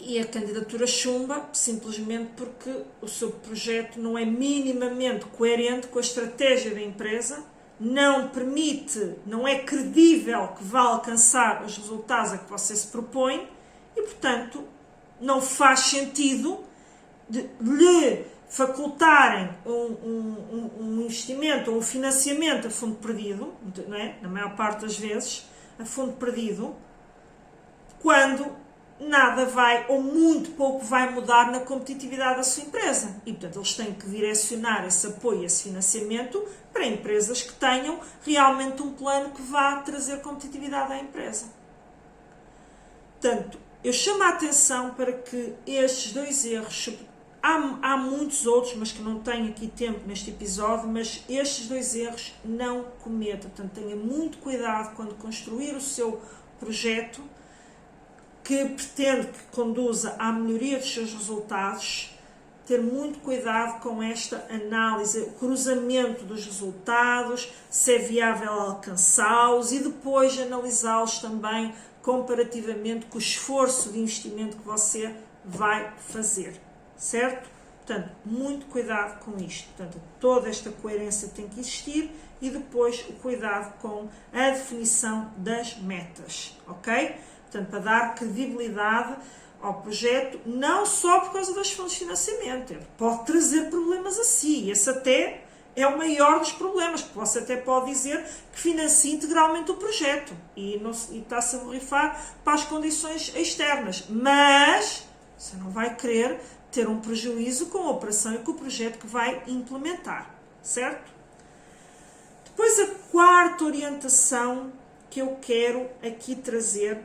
e a candidatura chumba simplesmente porque o seu projeto não é minimamente coerente com a estratégia da empresa, não permite, não é credível que vá alcançar os resultados a que você se propõe e, portanto, não faz sentido de lhe facultarem um investimento ou um financiamento a fundo perdido, não é? Na maior parte das vezes, a fundo perdido, quando nada vai, ou muito pouco vai mudar na competitividade da sua empresa. E, portanto, eles têm que direcionar esse apoio, esse financiamento para empresas que tenham realmente um plano que vá trazer competitividade à empresa. Portanto, eu chamo a atenção para que estes dois erros, há muitos outros, mas que não tenho aqui tempo neste episódio, mas estes dois erros não cometa. Portanto, tenha muito cuidado quando construir o seu projeto que pretende que conduza à melhoria dos seus resultados, ter muito cuidado com esta análise, o cruzamento dos resultados, se é viável alcançá-los e depois analisá-los também comparativamente com o esforço de investimento que você vai fazer, certo? Portanto, muito cuidado com isto. Portanto, toda esta coerência tem que existir e depois o cuidado com a definição das metas, ok? Portanto, para dar credibilidade ao projeto, não só por causa das fontes de financiamento, pode trazer problemas a si, esse até é o maior dos problemas, porque você até pode dizer que financia integralmente o projeto e está-se a borrifar para as condições externas, mas você não vai querer ter um prejuízo com a operação e com o projeto que vai implementar, certo? Depois a quarta orientação que eu quero aqui trazer,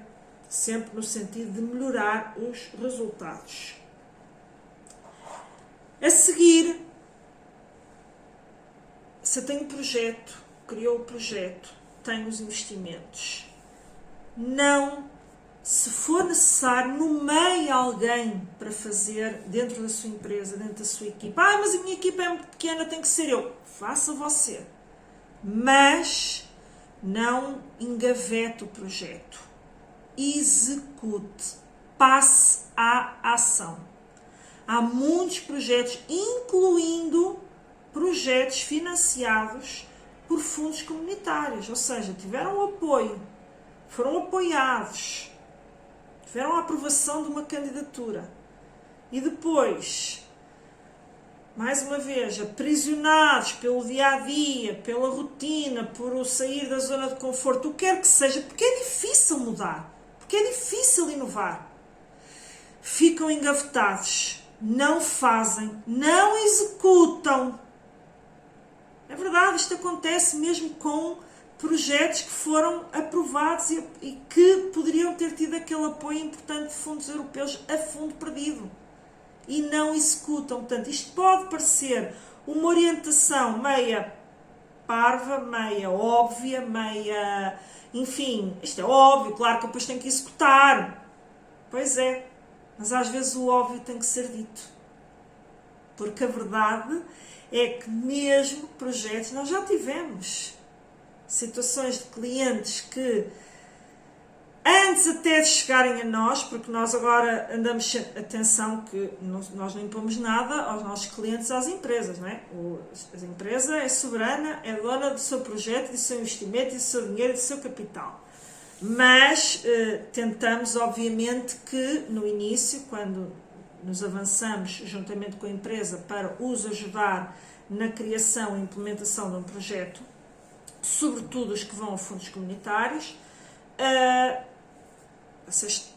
sempre no sentido de melhorar os resultados. A seguir, você tem um projeto, criou o projeto, tem os investimentos. Não, se for necessário, nomeie alguém para fazer dentro da sua empresa, dentro da sua equipa. Mas a minha equipa é muito pequena, tem que ser eu. Faça você. Mas não engavete o projeto. Execute, passe à ação. Há muitos projetos, incluindo projetos financiados por fundos comunitários, ou seja, tiveram apoio, foram apoiados, tiveram a aprovação de uma candidatura e depois, mais uma vez, aprisionados pelo dia-a-dia, pela rotina, por o sair da zona de conforto, o que quer que seja, porque é difícil mudar. Porque é difícil inovar. Ficam engavetados, não fazem, não executam. É verdade, isto acontece mesmo com projetos que foram aprovados e que poderiam ter tido aquele apoio importante de fundos europeus a fundo perdido. E não executam. Portanto, isto pode parecer uma orientação meia parva, meia óbvia, meia... Enfim, isto é óbvio, claro que depois tem que executar. Pois é, mas às vezes o óbvio tem que ser dito. Porque a verdade é que mesmo projetos, nós já tivemos situações de clientes que, antes até de chegarem a nós, porque nós agora andamos, atenção que nós não impomos nada aos nossos clientes, às empresas, não é? A empresa é soberana, é dona do seu projeto, do seu investimento, do seu dinheiro e do seu capital. Mas tentamos, obviamente, que no início, quando nos avançamos juntamente com a empresa para os ajudar na criação e implementação de um projeto, sobretudo os que vão a fundos comunitários, vocês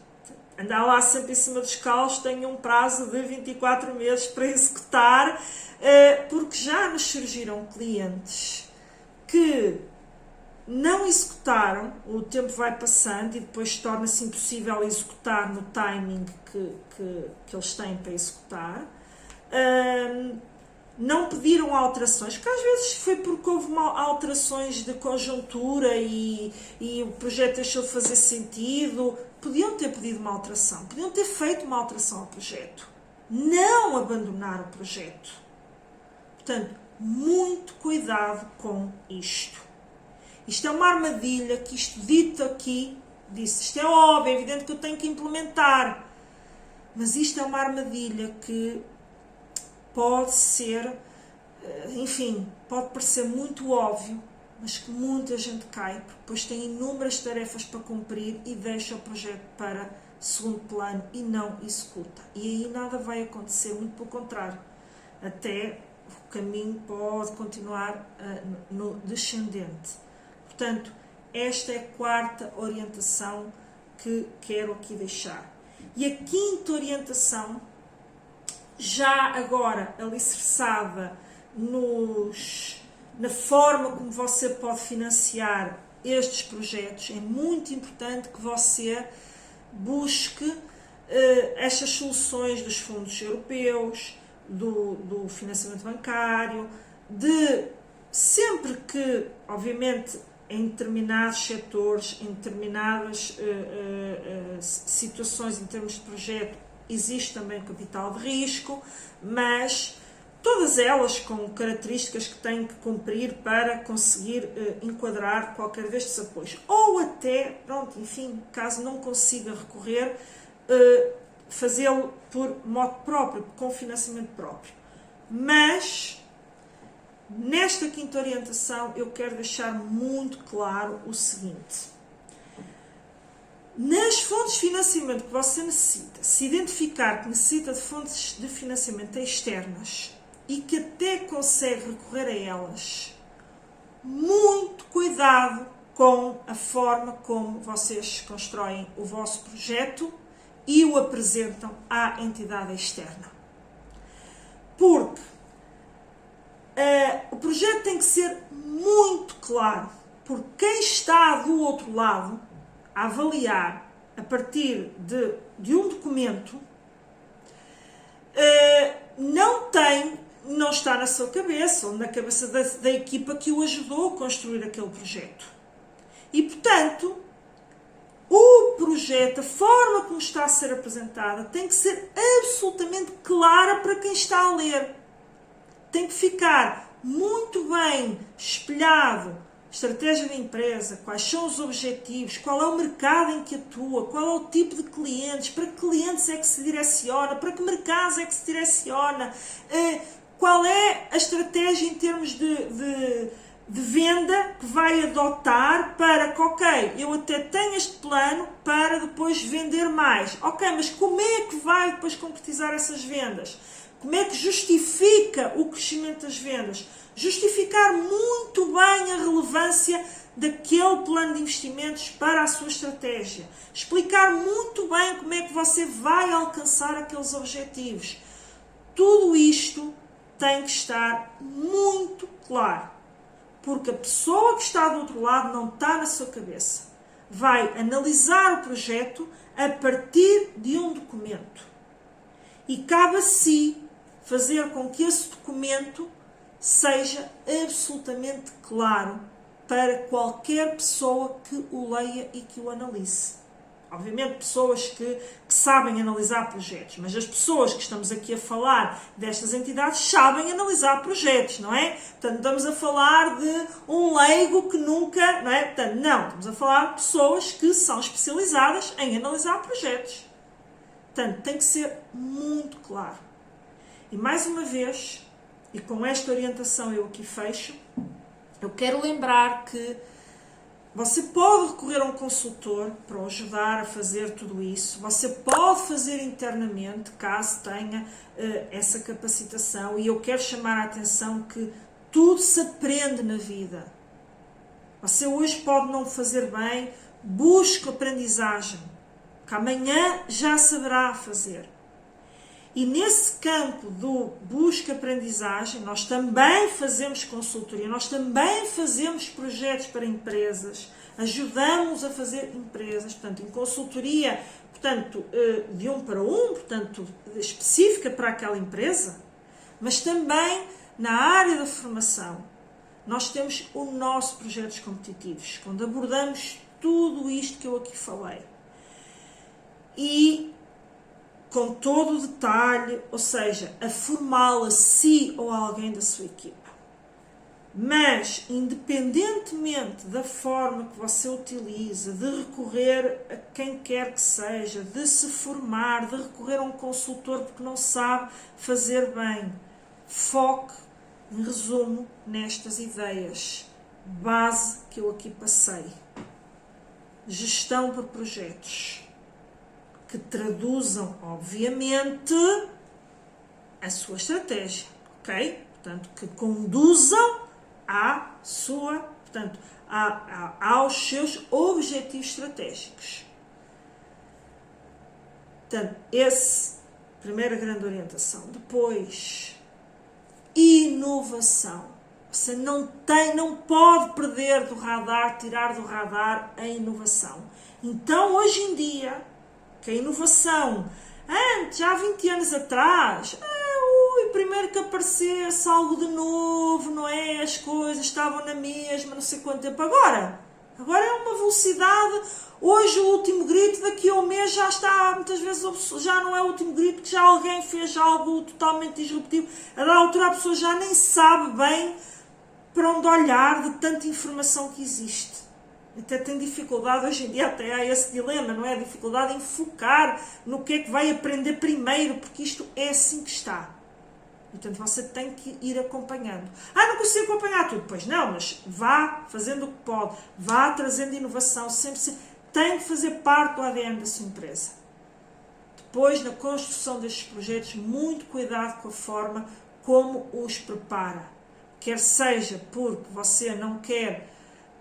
andar lá sempre em cima dos calos, têm um prazo de 24 meses para executar, porque já nos surgiram clientes que não executaram, o tempo vai passando e depois torna-se impossível executar no timing que eles têm para executar. Não pediram alterações, porque às vezes foi porque houve alterações de conjuntura e o projeto deixou de fazer sentido. Podiam ter pedido uma alteração, podiam ter feito uma alteração ao projeto. Não abandonar o projeto. Portanto, muito cuidado com isto. Isto é uma armadilha que isto dito aqui, disse, isto é óbvio, é evidente que eu tenho que implementar. Mas isto é uma armadilha que pode ser, enfim, pode parecer muito óbvio, mas que muita gente cai, porque depois tem inúmeras tarefas para cumprir e deixa o projeto para segundo plano e não executa. E aí nada vai acontecer, muito pelo contrário. Até o caminho pode continuar no descendente. Portanto, esta é a quarta orientação que quero aqui deixar. E a quinta orientação, já agora alicerçada na forma como você pode financiar estes projetos, é muito importante que você busque estas soluções dos fundos europeus, do financiamento bancário, de sempre que, obviamente, em determinados setores, em determinadas situações em termos de projeto, existe também capital de risco, mas todas elas com características que têm que cumprir para conseguir enquadrar qualquer destes apoios. Ou até, pronto, enfim, caso não consiga recorrer, fazê-lo por modo próprio, com financiamento próprio. Mas, nesta quinta orientação, eu quero deixar muito claro o seguinte. Nas fontes de financiamento que você necessita, se identificar que necessita de fontes de financiamento externas e que até consegue recorrer a elas, muito cuidado com a forma como vocês constroem o vosso projeto e o apresentam à entidade externa. Porque o projeto tem que ser muito claro, porque quem está do outro lado a avaliar a partir de um documento não está na sua cabeça ou na cabeça da equipa que o ajudou a construir aquele projeto. E, portanto, o projeto, a forma como está a ser apresentada, tem que ser absolutamente clara para quem está a ler. Tem que ficar muito bem espelhado a estratégia da empresa, quais são os objetivos, qual é o mercado em que atua, qual é o tipo de clientes, para que clientes é que se direciona, para que mercados é que se direciona, qual é a estratégia em termos de venda que vai adotar para que, ok, eu até tenho este plano para depois vender mais. Ok, mas como é que vai depois concretizar essas vendas? Como é que justifica o crescimento das vendas? Justificar muito bem a relevância daquele plano de investimentos para a sua estratégia. Explicar muito bem como é que você vai alcançar aqueles objetivos. Tudo isto tem que estar muito claro. Porque a pessoa que está do outro lado não está na sua cabeça. Vai analisar o projeto a partir de um documento. E cabe a si fazer com que esse documento seja absolutamente claro para qualquer pessoa que o leia e que o analise. Obviamente pessoas que sabem analisar projetos, mas as pessoas que estamos aqui a falar destas entidades sabem analisar projetos, não é? Portanto, estamos a falar de um leigo que nunca, não é? Portanto, não, estamos a falar de pessoas que são especializadas em analisar projetos. Portanto, tem que ser muito claro. E mais uma vez, e com esta orientação eu aqui fecho, eu quero lembrar que você pode recorrer a um consultor para o ajudar a fazer tudo isso. Você pode fazer internamente, caso tenha essa capacitação. E eu quero chamar a atenção que tudo se aprende na vida. Você hoje pode não fazer bem, busque aprendizagem, que amanhã já saberá fazer. E nesse campo do busca-aprendizagem, nós também fazemos consultoria, nós também fazemos projetos para empresas, ajudamos a fazer empresas, portanto, em consultoria, portanto, de um para um, portanto, específica para aquela empresa, mas também na área da formação. Nós temos o nosso projetos competitivos, onde abordamos tudo isto que eu aqui falei. E com todo o detalhe, ou seja, a formá-lo a si ou a alguém da sua equipa. Mas, independentemente da forma que você utiliza, de recorrer a quem quer que seja, de se formar, de recorrer a um consultor porque não sabe fazer bem, foque, em resumo, nestas ideias base que eu aqui passei. Gestão por projetos, que traduzam, obviamente, a sua estratégia, ok? Portanto, que conduzam aos seus objetivos estratégicos. Portanto, primeira grande orientação. Depois, inovação. Você não pode perder do radar, tirar do radar a inovação. Então, hoje em dia, que a inovação, antes, há 20 anos atrás, primeiro que aparecesse algo de novo, não é? As coisas estavam na mesma, não sei quanto tempo. Agora é uma velocidade. Hoje o último grito, daqui a um mês já está, muitas vezes já não é o último grito, que já alguém fez algo totalmente disruptivo. A da altura a pessoa já nem sabe bem para onde olhar de tanta informação que existe. Até tem dificuldade, hoje em dia até há esse dilema, não é? A dificuldade em focar no que é que vai aprender primeiro, porque isto é assim que está. Portanto, você tem que ir acompanhando. Não consigo acompanhar tudo. Pois não, mas vá fazendo o que pode. Vá trazendo inovação. Sempre tem que fazer parte do ADN da sua empresa. Depois, na construção destes projetos, muito cuidado com a forma como os prepara. Quer seja porque você não quer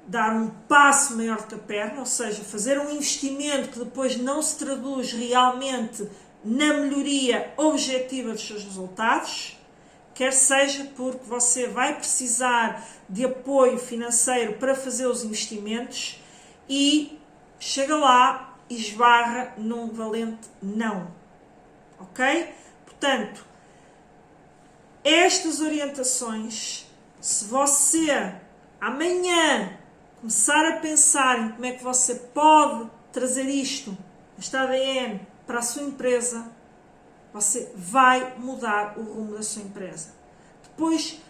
dar um passo maior do que a perna, ou seja, fazer um investimento que depois não se traduz realmente na melhoria objetiva dos seus resultados, quer seja porque você vai precisar de apoio financeiro para fazer os investimentos e chega lá e esbarra num valente não. Ok? Portanto, estas orientações, se você amanhã começar a pensar em como é que você pode trazer isto, este ADN, para a sua empresa, você vai mudar o rumo da sua empresa. Depois,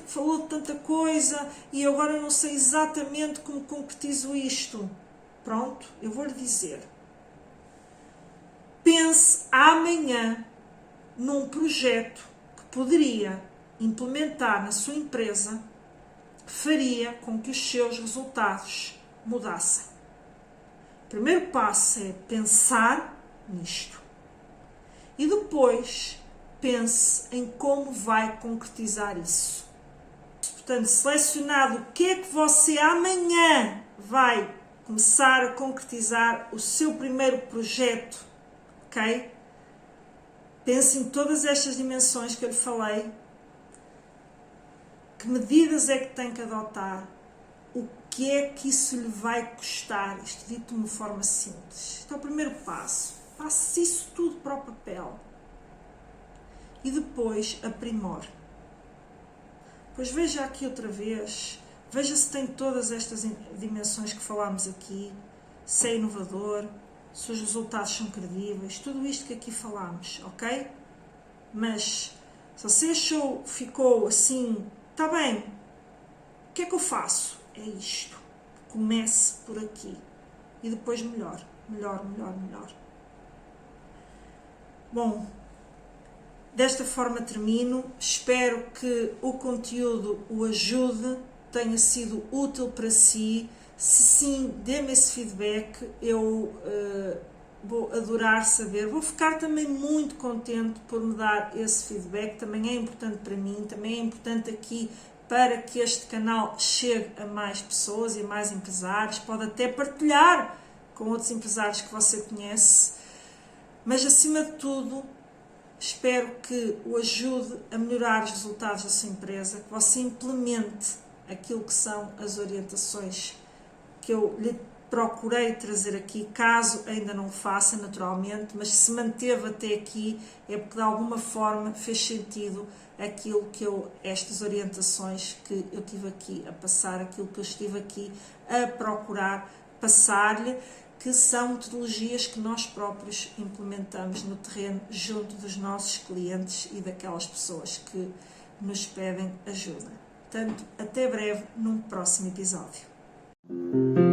falou de tanta coisa e agora não sei exatamente como concretizo isto. Pronto, eu vou lhe dizer. Pense amanhã num projeto que poderia implementar na sua empresa, que faria com que os seus resultados mudassem. O primeiro passo é pensar nisto. E depois pense em como vai concretizar isso. Portanto, selecionado o que é que você amanhã vai começar a concretizar o seu primeiro projeto, ok? Pense em todas estas dimensões que eu lhe falei. Que medidas é que tem que adotar? O que é que isso lhe vai custar? Isto dito de uma forma simples. Este é o primeiro passo. Passe isso tudo para o papel. E depois aprimore. Depois veja aqui outra vez. Veja se tem todas estas dimensões que falámos aqui. Se é inovador. Se os resultados são credíveis. Tudo isto que aqui falámos. Ok? Mas se você achou, ficou assim, está bem. O que é que eu faço? É isto. Comece por aqui. E depois melhor. Melhor. Bom, desta forma termino. Espero que o conteúdo o ajude, tenha sido útil para si. Se sim, dê-me esse feedback. Eu vou adorar saber. Vou ficar também muito contente por me dar esse feedback. Também é importante para mim, também é importante aqui para que este canal chegue a mais pessoas e a mais empresários. Pode até partilhar com outros empresários que você conhece. Mas, acima de tudo, espero que o ajude a melhorar os resultados da sua empresa, que você implemente aquilo que são as orientações que eu lhe procurei trazer aqui, caso ainda não o faça naturalmente, mas se manteve até aqui é porque de alguma forma fez sentido aquilo que estas orientações que eu tive aqui a passar, aquilo que eu estive aqui a procurar passar-lhe, que são metodologias que nós próprios implementamos no terreno junto dos nossos clientes e daquelas pessoas que nos pedem ajuda. Portanto, até breve num próximo episódio.